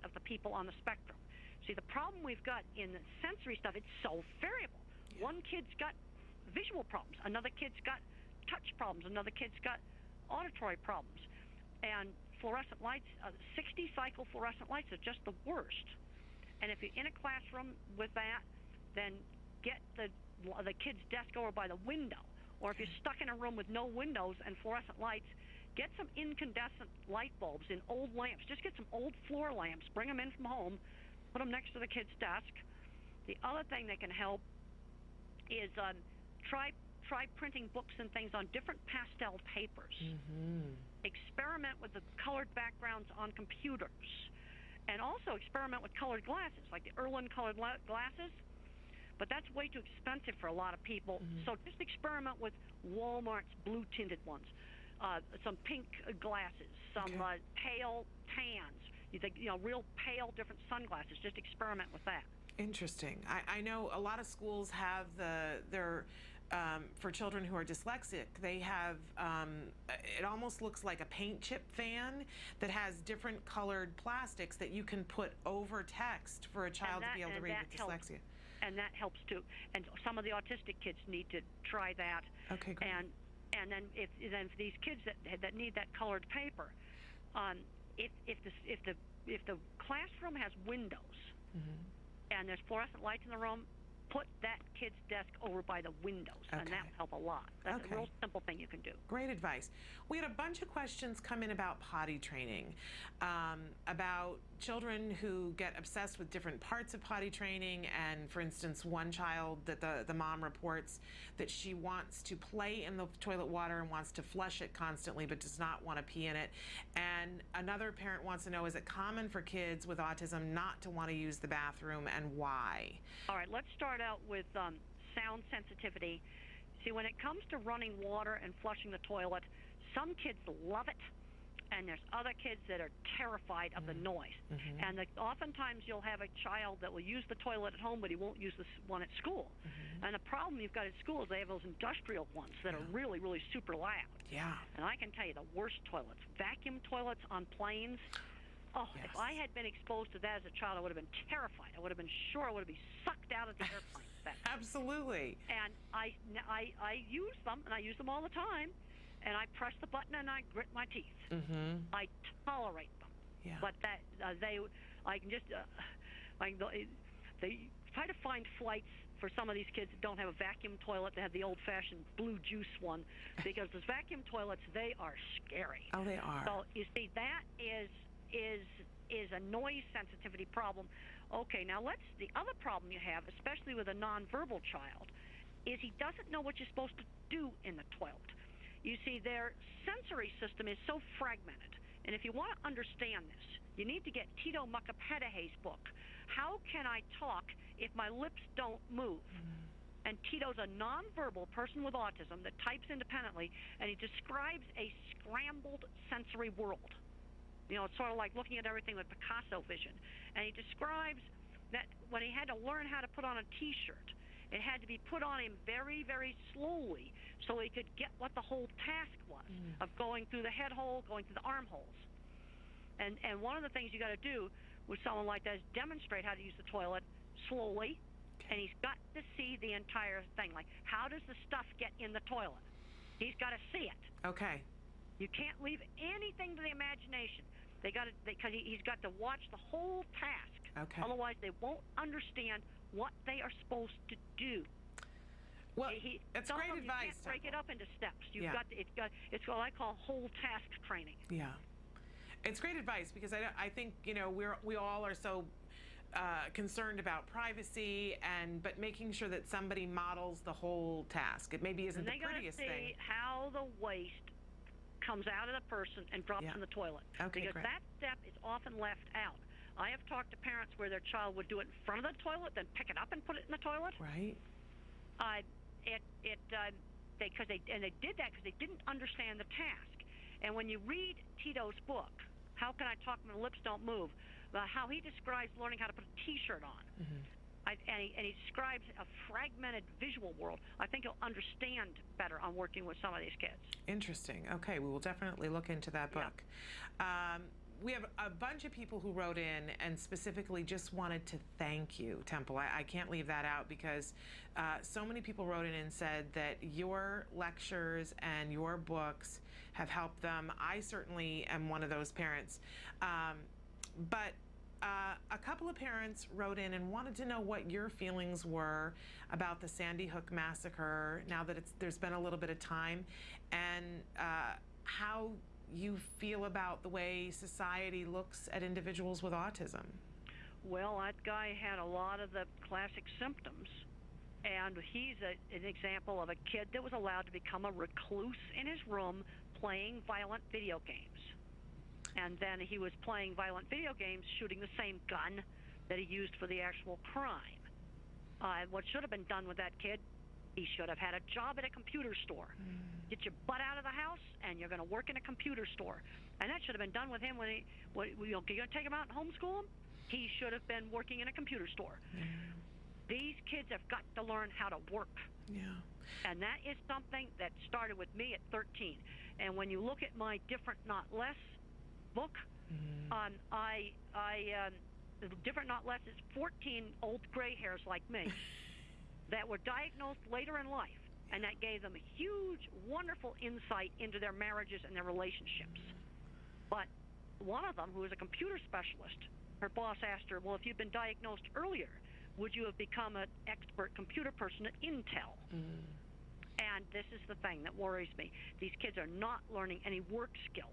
of the people on the spectrum. See, the problem we've got in the sensory stuff, it's so variable. Yeah. One kid's got visual problems. Another kid's got touch problems. Another kid's got auditory problems. And fluorescent lights, 60-cycle fluorescent lights are just the worst. And if you're in a classroom with that, then get the kid's desk over by the window. Or if you're stuck in a room with no windows and fluorescent lights, get some incandescent light bulbs in old lamps. Just get some old floor lamps, bring them in from home, put them next to the kid's desk. The other thing that can help is try printing books and things on different pastel papers. Experiment with the colored backgrounds on computers. And also experiment with colored glasses, like the Irwin colored glasses. But that's way too expensive for a lot of people. So just experiment with Walmart's blue tinted ones, some pink glasses, some pale tans. You think, real pale different sunglasses. Just experiment with that. Interesting. I know a lot of schools have their for children who are dyslexic, they have, it almost looks like a paint chip fan that has different colored plastics that you can put over text for a child to be able to read with dyslexia. And that helps too. And some of the autistic kids need to try that. Okay, great. And then if these kids that need that colored paper, if the classroom has windows and there's fluorescent lights in the room, put that kid's desk over by the windows, and that will help a lot. That's a real simple thing you can do. Great advice. We had a bunch of questions come in about potty training, about children who get obsessed with different parts of potty training. And for instance, one child that the mom reports that she wants to play in the toilet water and wants to flush it constantly but does not want to pee in it. And another parent wants to know, is it common for kids with autism not to want to use the bathroom, and why? All right, let's start out with sound sensitivity. See, when it comes to running water and flushing the toilet, some kids love it, and there's other kids that are terrified of the noise. And oftentimes you'll have a child that will use the toilet at home, but he won't use this one at school. And the problem you've got at school is they have those industrial ones that are really, really super loud. Yeah. And I can tell you the worst toilets, vacuum toilets on planes. Oh, if I had been exposed to that as a child, I would have been terrified. I would have been sure I would have been sucked out of the airplane. Absolutely. And I use them, and I use them all the time. And I press the button and I grit my teeth. I tolerate them. Yeah. But that I can just they try to find flights for some of these kids that don't have a vacuum toilet. They have the old-fashioned blue juice one, because those vacuum toilets, they are scary. Oh, they are. So you see, that is a noise sensitivity problem. Okay, now the other problem you have, especially with a nonverbal child, is he doesn't know what you're supposed to do in the toilet. You see, their sensory system is so fragmented. And if you want to understand this, you need to get Tito Mukapedahe's book, How Can I Talk If My Lips Don't Move? And Tito's a nonverbal person with autism that types independently, and he describes a scrambled sensory world. It's sort of like looking at everything with Picasso vision. And he describes that when he had to learn how to put on a T-shirt, it had to be put on him very, very slowly so he could get what the whole task was of going through the head hole, going through the armholes. And one of the things you got to do with someone like that is demonstrate how to use the toilet slowly, and he's got to see the entire thing. Like, how does the stuff get in the toilet? He's got to see it. Okay. You can't leave anything to the imagination. Because he's got to watch the whole task. Okay. Otherwise, they won't understand what they are supposed to do. Well, it's great advice. You can't break it up into steps. It's what I call whole task training. Yeah, it's great advice, because I think we all are so concerned about privacy, but making sure that somebody models the whole task. It maybe isn't the prettiest thing. And they got to see how the waste comes out of the person and drops in the toilet. Okay, because great. that step is often left out. I have talked to parents where their child would do it in front of the toilet, then pick it up and put it in the toilet. Right. They did that because they didn't understand the task. And when you read Tito's book, How Can I Talk When My Lips Don't Move, how he describes learning how to put a T-shirt on. And he describes a fragmented visual world. I think you'll understand better on working with some of these kids. Interesting. Okay, we will definitely look into that book. We have a bunch of people who wrote in and specifically just wanted to thank you, Temple. I can't leave that out, because so many people wrote in and said that your lectures and your books have helped them. I certainly am one of those parents. But a couple of parents wrote in and wanted to know what your feelings were about the Sandy Hook massacre now that there's been a little bit of time, and how you feel about the way society looks at individuals with autism. Well, that guy had a lot of the classic symptoms, and he's an example of a kid that was allowed to become a recluse in his room playing violent video games. And then he was playing violent video games, shooting the same gun that he used for the actual crime. What should have been done with that kid, he should have had a job at a computer store. Get your butt out of the house, and you're going to work in a computer store. And that should have been done with him when you're going to take him out and homeschool him? He should have been working in a computer store. These kids have got to learn how to work. Yeah. And that is something that started with me at 13. And when you look at my Different Not Less book, Different Not Less is 14 old gray hairs like me that were diagnosed later in life, and that gave them a huge, wonderful insight into their marriages and their relationships. But one of them, who was a computer specialist, her boss asked her, well, if you'd been diagnosed earlier, would you have become an expert computer person at Intel? And this is the thing that worries me. These kids are not learning any work skills.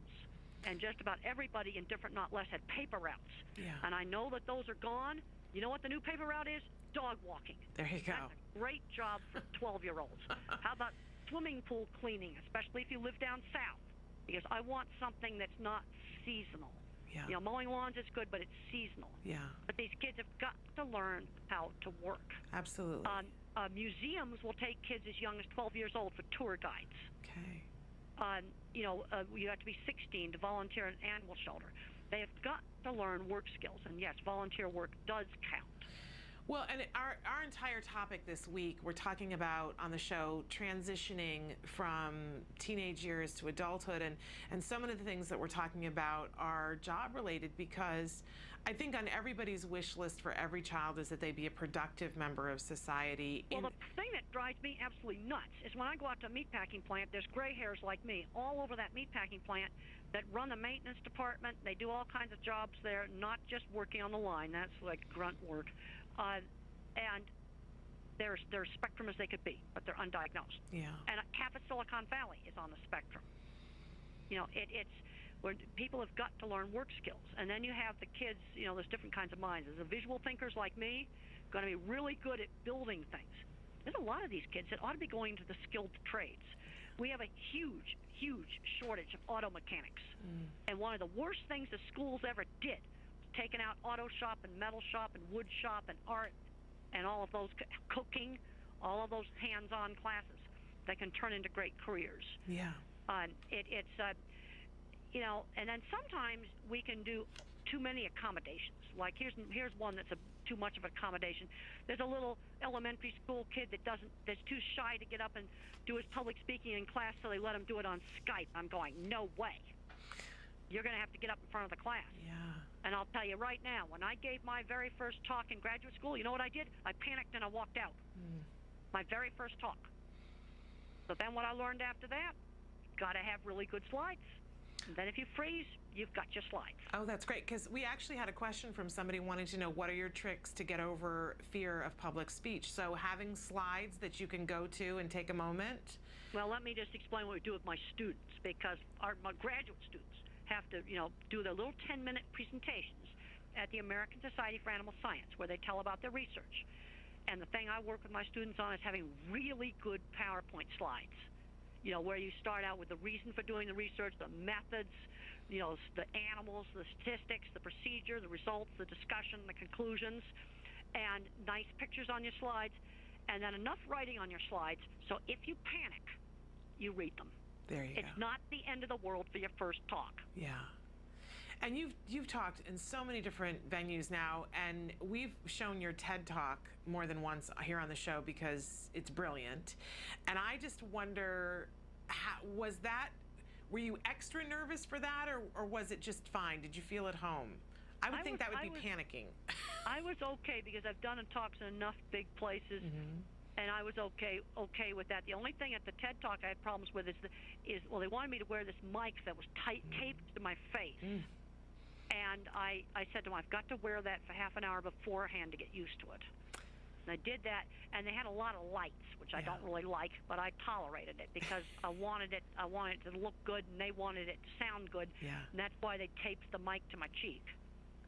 And just about everybody in Different Not Less had paper routes. Yeah. And I know that those are gone. You know what the new paper route is? Dog walking. There you go. That's a great job for 12-year-olds. How about swimming pool cleaning, especially if you live down south? Because I want something that's not seasonal. Yeah. You know, mowing lawns is good, but it's seasonal. Yeah. But these kids have got to learn how to work. Absolutely. Museums will take kids as young as 12 years old for tour guides. Okay. You have to be 16 to volunteer in an animal shelter. They have got to learn work skills, and yes, volunteer work does count. Well, and our entire topic this week, we're talking about on the show transitioning from teenage years to adulthood, and some of the things that we're talking about are job related, because I think on everybody's wish list for every child is that they be a productive member of society. Well, the thing that drives me absolutely nuts is when I go out to a meatpacking plant, there's gray hairs like me all over that meatpacking plant that run the maintenance department. They do all kinds of jobs there, not just working on the line. That's like grunt work. And they're as spectrum as they could be, but they're undiagnosed. Yeah. And half of Silicon Valley is on the spectrum. You know, it's where people have got to learn work skills. And then you have the kids, you know, there's different kinds of minds. There's the visual thinkers like me, going to be really good at building things. There's a lot of these kids that ought to be going to the skilled trades. We have a huge, huge shortage of auto mechanics. And one of the worst things the schools ever did was taking out auto shop and metal shop and wood shop and art and all of those, cooking, all of those hands-on classes that can turn into great careers. Yeah. You know, and then sometimes we can do too many accommodations. Like here's one that's too much of an accommodation. There's a little elementary school kid that's too shy to get up and do his public speaking in class, so they let him do it on Skype. I'm going, no way. You're going to have to get up in front of the class. Yeah. And I'll tell you right now, when I gave my very first talk in graduate school, you know what I did? I panicked and I walked out. My very first talk. So then what I learned after that, got to have really good slides. And then if you freeze, you've got your slides. Oh, that's great, because we actually had a question from somebody wanting to know, what are your tricks to get over fear of public speech? So having slides that you can go to and take a moment. Well, let me just explain what we do with my students, because my graduate students have to, you know, do their little 10-minute presentations at the American Society for Animal Science, where they tell about their research. And the thing I work with my students on is having really good PowerPoint slides. You know, where you start out with the reason for doing the research, the methods, you know, the animals, the statistics, the procedure, the results, the discussion, the conclusions, and nice pictures on your slides, and then enough writing on your slides so if you panic, you read them. There you go. It's not the end of the world for your first talk. Yeah. And you've talked in so many different venues now, and we've shown your TED Talk more than once here on the show because it's brilliant. And I just wonder, were you extra nervous for that, or was it just fine? Did you feel at home? I would think that would be panicking. I was okay because I've done talks in enough big places. And I was okay with that. The only thing at the TED Talk I had problems with is they wanted me to wear this mic that was taped to my face. And I said to them, I've got to wear that for half an hour beforehand to get used to it. And I did that, and they had a lot of lights, which I don't really like, but I tolerated it because I wanted it to look good, and they wanted it to sound good. Yeah. And that's why they taped the mic to my cheek.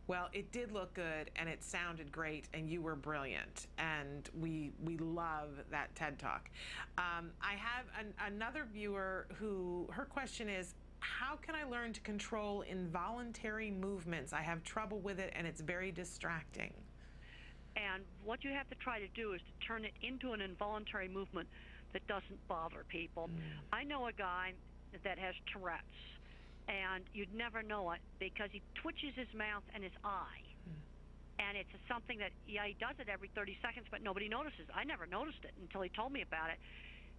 Well, it did look good, and it sounded great, and you were brilliant, and we love that TED Talk. I have another viewer who, her question is, how can I learn to control involuntary movements? I have trouble with it, and it's very distracting. And what you have to try to do is to turn it into an involuntary movement that doesn't bother people. I know a guy that has Tourette's, and you'd never know it because he twitches his mouth and his eye. And it's something that, yeah, he does it every 30 seconds, but nobody notices. I never noticed it until he told me about it.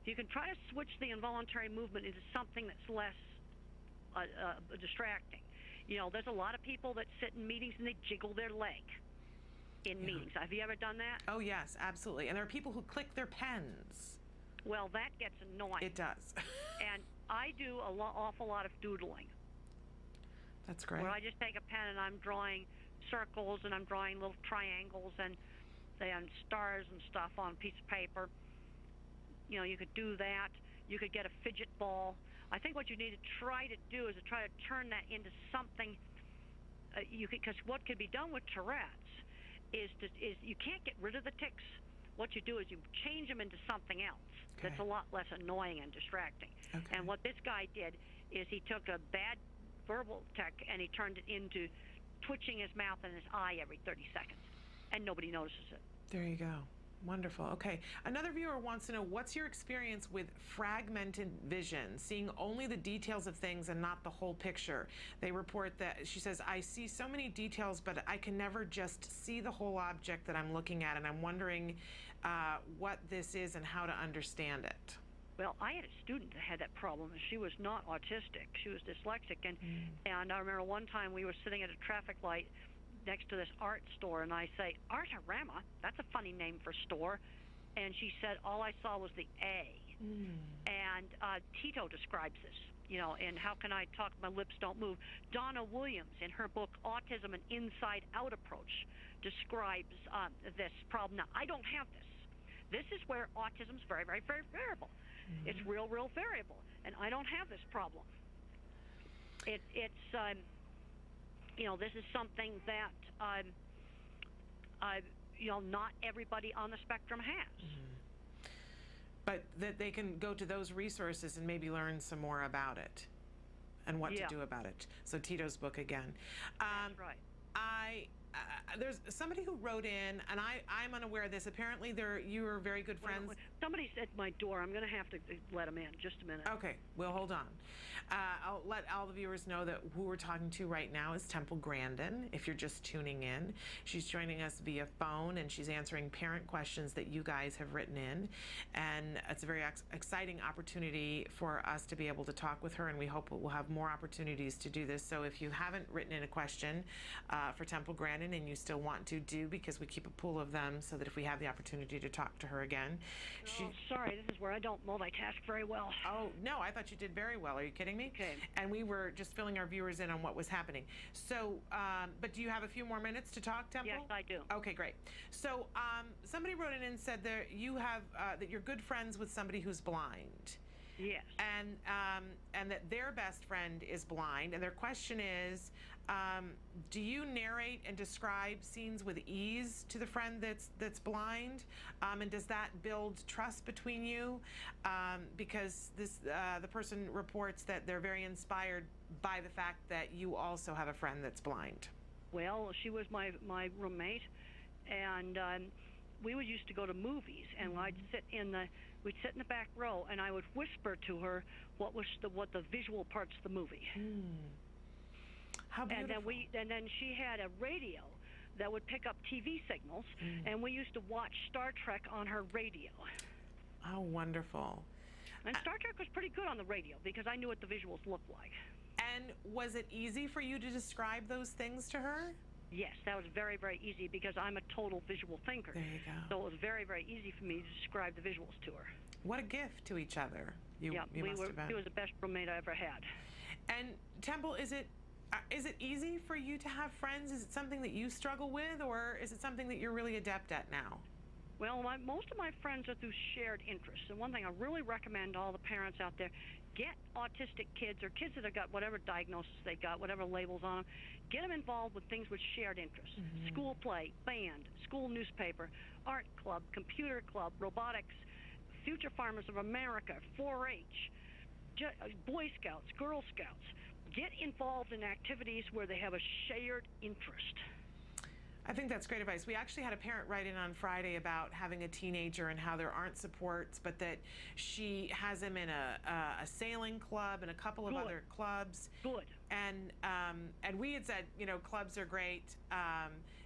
You can try to switch the involuntary movement into something that's less distracting. You know, there's a lot of people that sit in meetings and they jiggle their leg in meetings. Have you ever done that? Oh, yes, absolutely. And there are people who click their pens. Well, that gets annoying. It does. And I do awful lot of doodling. That's great. Where I just take a pen and I'm drawing circles and I'm drawing little triangles and stars and stuff on a piece of paper. You know, you could do that. You could get a fidget ball. I think what you need to try to do is to try to turn that into something. Because what could be done with Tourette's is you can't get rid of the tics. What you do is you change them into something else that's a lot less annoying and distracting. And what this guy did is he took a bad verbal tic and he turned it into twitching his mouth and his eye every 30 seconds, and nobody notices it. There you go. Wonderful. Okay. Another viewer wants to know, what's your experience with fragmented vision, seeing only the details of things and not the whole picture? They report that, she says, I see so many details, but I can never just see the whole object that I'm looking at, and I'm wondering what this is and how to understand it. Well, I had a student that had that problem, and she was not autistic. She was dyslexic, and I remember one time we were sitting at a traffic light next to this art store, and I say, Artarama, that's a funny name for store. And she said, all I saw was the A. And Tito describes this, you know, and How Can I Talk? My Lips Don't Move. Donna Williams, in her book, Autism: An Inside-Out Approach, describes this problem. Now, I don't have this. This is where autism's very, very, very variable. It's real, real variable, and I don't have this problem. It's you know, this is something that, you know, not everybody on the spectrum has. But that they can go to those resources and maybe learn some more about it and what to do about it. So Tito's book again. That's right. There's somebody who wrote in, and I'm unaware of this. Apparently, you are very good friends. Somebody's at my door. I'm going to have to let them in. Just a minute. Okay, we'll hold on. I'll let all the viewers know that who we're talking to right now is Temple Grandin, if you're just tuning in. She's joining us via phone, and she's answering parent questions that you guys have written in. And it's a very exciting opportunity for us to be able to talk with her, and we hope we'll have more opportunities to do this. So if you haven't written in a question for Temple Grandin, and you still want to do, because we keep a pool of them so that if we have the opportunity to talk to her again. Sorry, this is where I don't multitask very well. Oh, no, I thought you did very well. Are you kidding me? Okay. And we were just filling our viewers in on what was happening. So, but do you have a few more minutes to talk, Temple? Yes, I do. Okay, great. So, somebody wrote in and said that you have, that you're good friends with somebody who's blind. Yes. And that their best friend is blind. And their question is, do you narrate and describe scenes with ease to the friend that's blind? And does that build trust between you? Because the person reports that they're very inspired by the fact that you also have a friend that's blind. Well, she was my roommate, and we used to go to movies, and we'd sit in the back row, and I would whisper to her what the visual parts of the movie. How beautiful. And then she had a radio that would pick up TV signals, and we used to watch Star Trek on her radio. Oh, wonderful. And Star Trek was pretty good on the radio because I knew what the visuals looked like. And was it easy for you to describe those things to her? Yes, that was very, very easy because I'm a total visual thinker. There you go. So it was very, very easy for me to describe the visuals to her. What a gift to each other. You must have been. She was the best roommate I ever had. And Temple, is it easy for you to have friends? Is it something that you struggle with, or is it something that you're really adept at now? Well, most of my friends are through shared interests. And one thing I really recommend to all the parents out there, get autistic kids or kids that have got whatever diagnosis they got, whatever labels on them, get them involved with things with shared interests. School play, band, school newspaper, art club, computer club, robotics, Future Farmers of America, 4-H. Boy Scouts, Girl Scouts. Get involved in activities where they have a shared interest. I think that's great advice. We actually had a parent write in on Friday about having a teenager and how there aren't supports, but that she has him in a sailing club and a couple of Good. other clubs. Good. And we had said, you know, clubs are great.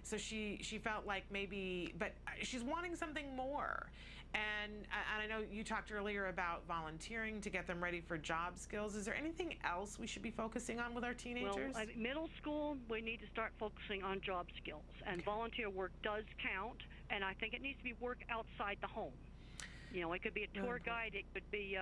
So she felt like maybe, but she's wanting something more. And I know you talked earlier about volunteering to get them ready for job skills. Is there anything else we should be focusing on with our teenagers? Well, middle school, we need to start focusing on job skills. And volunteer work does count, and I think it needs to be work outside the home. You know, it could be a tour guide. It could be,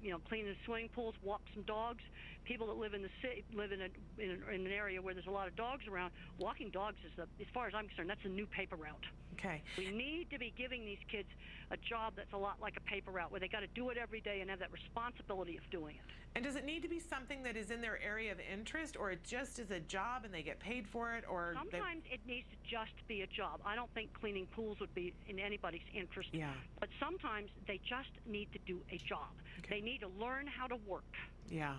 you know, cleaning the swimming pools, walk some dogs. People that live in the city, live in an area where there's a lot of dogs around. Walking dogs is, as far as I'm concerned, that's a new paper route. Okay. We need to be giving these kids a job that's a lot like a paper route, where they got to do it every day and have that responsibility of doing it. And does it need to be something that is in their area of interest, or it just is a job and they get paid for it? Or sometimes it needs to just be a job. I don't think cleaning pools would be in anybody's interest. Yeah. But sometimes they just need to do a job. Okay. They need to learn how to work. Yeah.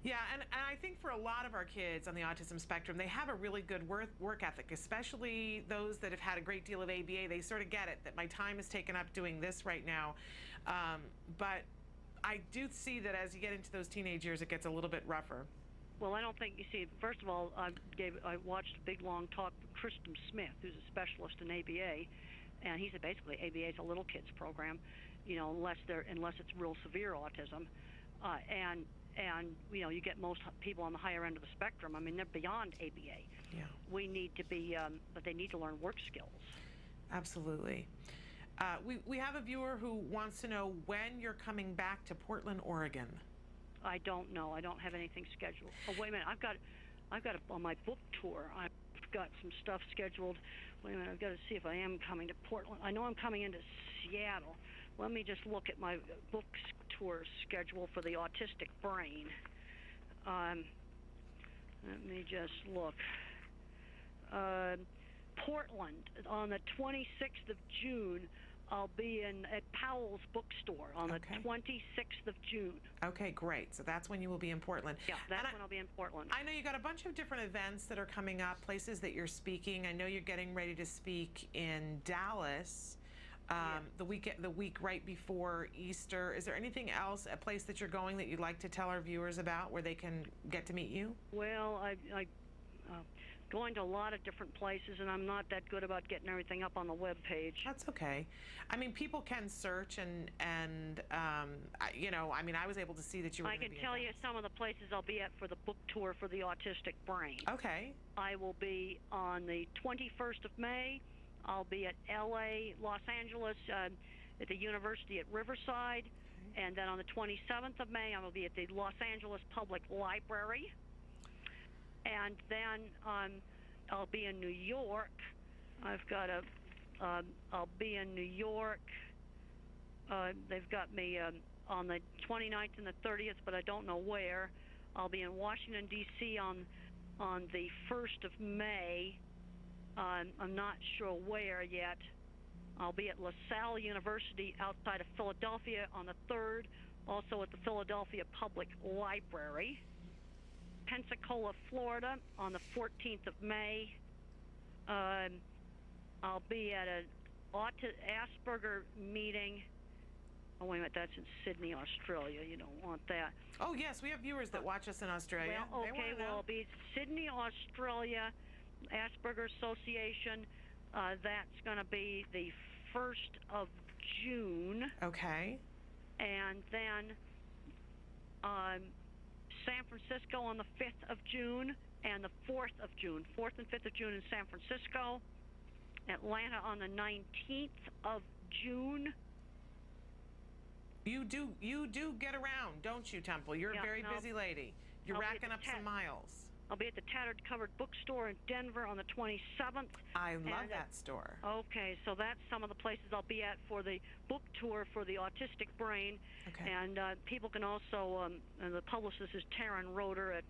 Yeah, and I think for a lot of our kids on the autism spectrum, they have a really good work ethic, especially those that have had a great deal of ABA. They sort of get it, that my time is taken up doing this right now. But I do see that as you get into those teenage years, it gets a little bit rougher. Well, I don't think, you see, first of all, I watched a big, long talk with Kristen Smith, who's a specialist in ABA, and he said basically ABA is a little kids program, you know, unless it's real severe autism. And you know, you get most people on the higher end of the spectrum. I mean, they're beyond ABA. Yeah. We need to be, but they need to learn work skills. Absolutely. We have a viewer who wants to know when you're coming back to Portland, Oregon. I don't know. I don't have anything scheduled. Oh, wait a minute. I've got on my book tour. I've got some stuff scheduled. Wait a minute. I've got to see if I am coming to Portland. I know I'm coming into Seattle. Let me just look at my book tour schedule for the autistic brain. Let me just look. Portland, on the 26th of June, I'll be at Powell's bookstore on the 26th of June. Okay, great. So that's when you will be in Portland. Yeah, that's when I'll be in Portland. I know you got a bunch of different events that are coming up, places that you're speaking. I know you're getting ready to speak in Dallas. The week right before Easter. Is there anything else, a place that you're going that you'd like to tell our viewers about where they can get to meet you? Well, I going to a lot of different places, and I'm not that good about getting everything up on the web page. That's okay. I mean, people can search and you know, I mean, I was able to see that you were. I can tell you some of the places I'll be at for the book tour for the autistic brain. Okay. I will be on the 21st of May. I'll be at LA, Los Angeles, at the University at Riverside. Okay. And then on the 27th of May, I will be at the Los Angeles Public Library. And then I'll be in New York. I'll be in New York. They've got me on the 29th and the 30th, but I don't know where. I'll be in Washington, D.C. on the 1st of May. I'm not sure where yet. I'll be at LaSalle University outside of Philadelphia on the 3rd, also at the Philadelphia Public Library. Pensacola, Florida on the 14th of May. I'll be at an Asperger meeting. Oh, wait a minute, that's in Sydney, Australia. You don't want that. Oh, yes, we have viewers that watch us in Australia. Well, okay, well, I'll be Sydney, Australia, Asperger Association. That's going to be the 1st of June. Okay. And then San Francisco on the 5th of June and the 4th of June. 4th and 5th of June in San Francisco. Atlanta on the 19th of June. You do get around, don't you, Temple? You're a very busy lady. You're racking up some miles. I'll be at the Tattered Covered Bookstore in Denver on the 27th. I love that store. Okay, so that's some of the places I'll be at for the book tour for the autistic brain. Okay. And people can also, the publicist is Taryn Roeder at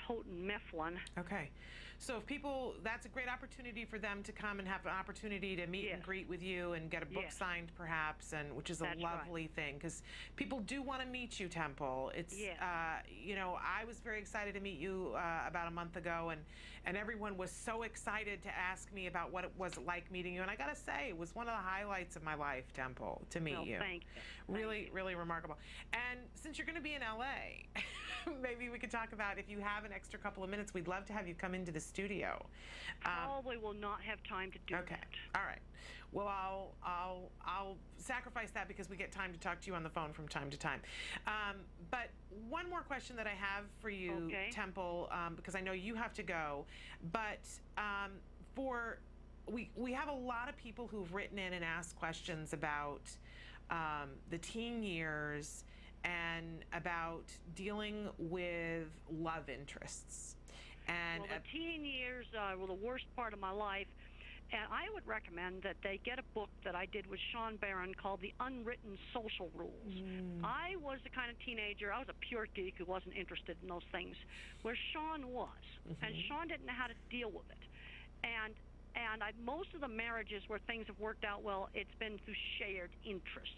Houghton Mifflin. Okay. So if people, that's a great opportunity for them to come and have an opportunity to meet and greet with you and get a book signed perhaps, and which is a lovely thing, because people do want to meet you, Temple. It's, you know, I was very excited to meet you about a month ago, and everyone was so excited to ask me about what it was like meeting you. And I got to say, it was one of the highlights of my life, Temple, to meet you. Thank you. Really, really remarkable. And since you're going to be in LA, maybe we could talk about, if you have an extra couple of minutes, we'd love to have you come into the studio. Probably will not have time to do that. Okay. All right. Well, I'll sacrifice that because we get time to talk to you on the phone from time to time. But one more question that I have for you, Temple, because I know you have to go. But we have a lot of people who've written in and asked questions about the teen years and about dealing with love interests. And well, the teen years were the worst part of my life, and I would recommend that they get a book that I did with Sean Barron called The Unwritten Social Rules. I was the kind of teenager, I was a pure geek who wasn't interested in those things, where Sean was. And Sean didn't know how to deal with it. And most of the marriages where things have worked out well, it's been through shared interests.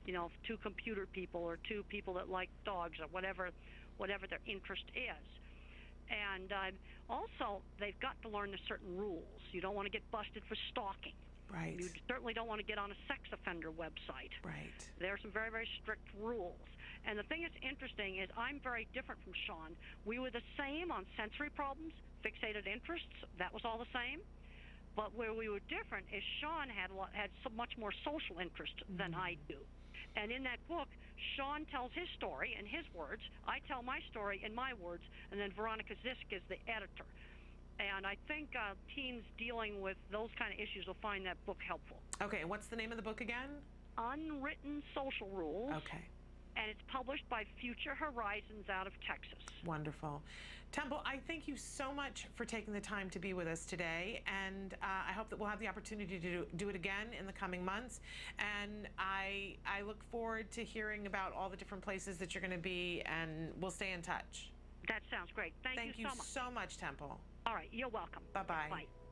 You know, two computer people or two people that like dogs or whatever their interest is. And also, they've got to learn the certain rules. You don't want to get busted for stalking. Right. You certainly don't want to get on a sex offender website. Right. There are some very, very strict rules. And the thing that's interesting is I'm very different from Sean. We were the same on sensory problems, fixated interests. That was all the same. But where we were different is Sean had so much more social interest than I do. And in that book, Sean tells his story in his words. I tell my story in my words. And then Veronica Zisk is the editor. And I think teens dealing with those kind of issues will find that book helpful. Okay, and what's the name of the book again? Unwritten Social Rules. Okay. And it's published by Future Horizons out of Texas. Wonderful. Temple, I thank you so much for taking the time to be with us today, and I hope that we'll have the opportunity to do it again in the coming months. And I look forward to hearing about all the different places that you're going to be, and we'll stay in touch. That sounds great. Thank you so much. Thank you so much, Temple. All right, you're welcome. Bye-bye. Bye.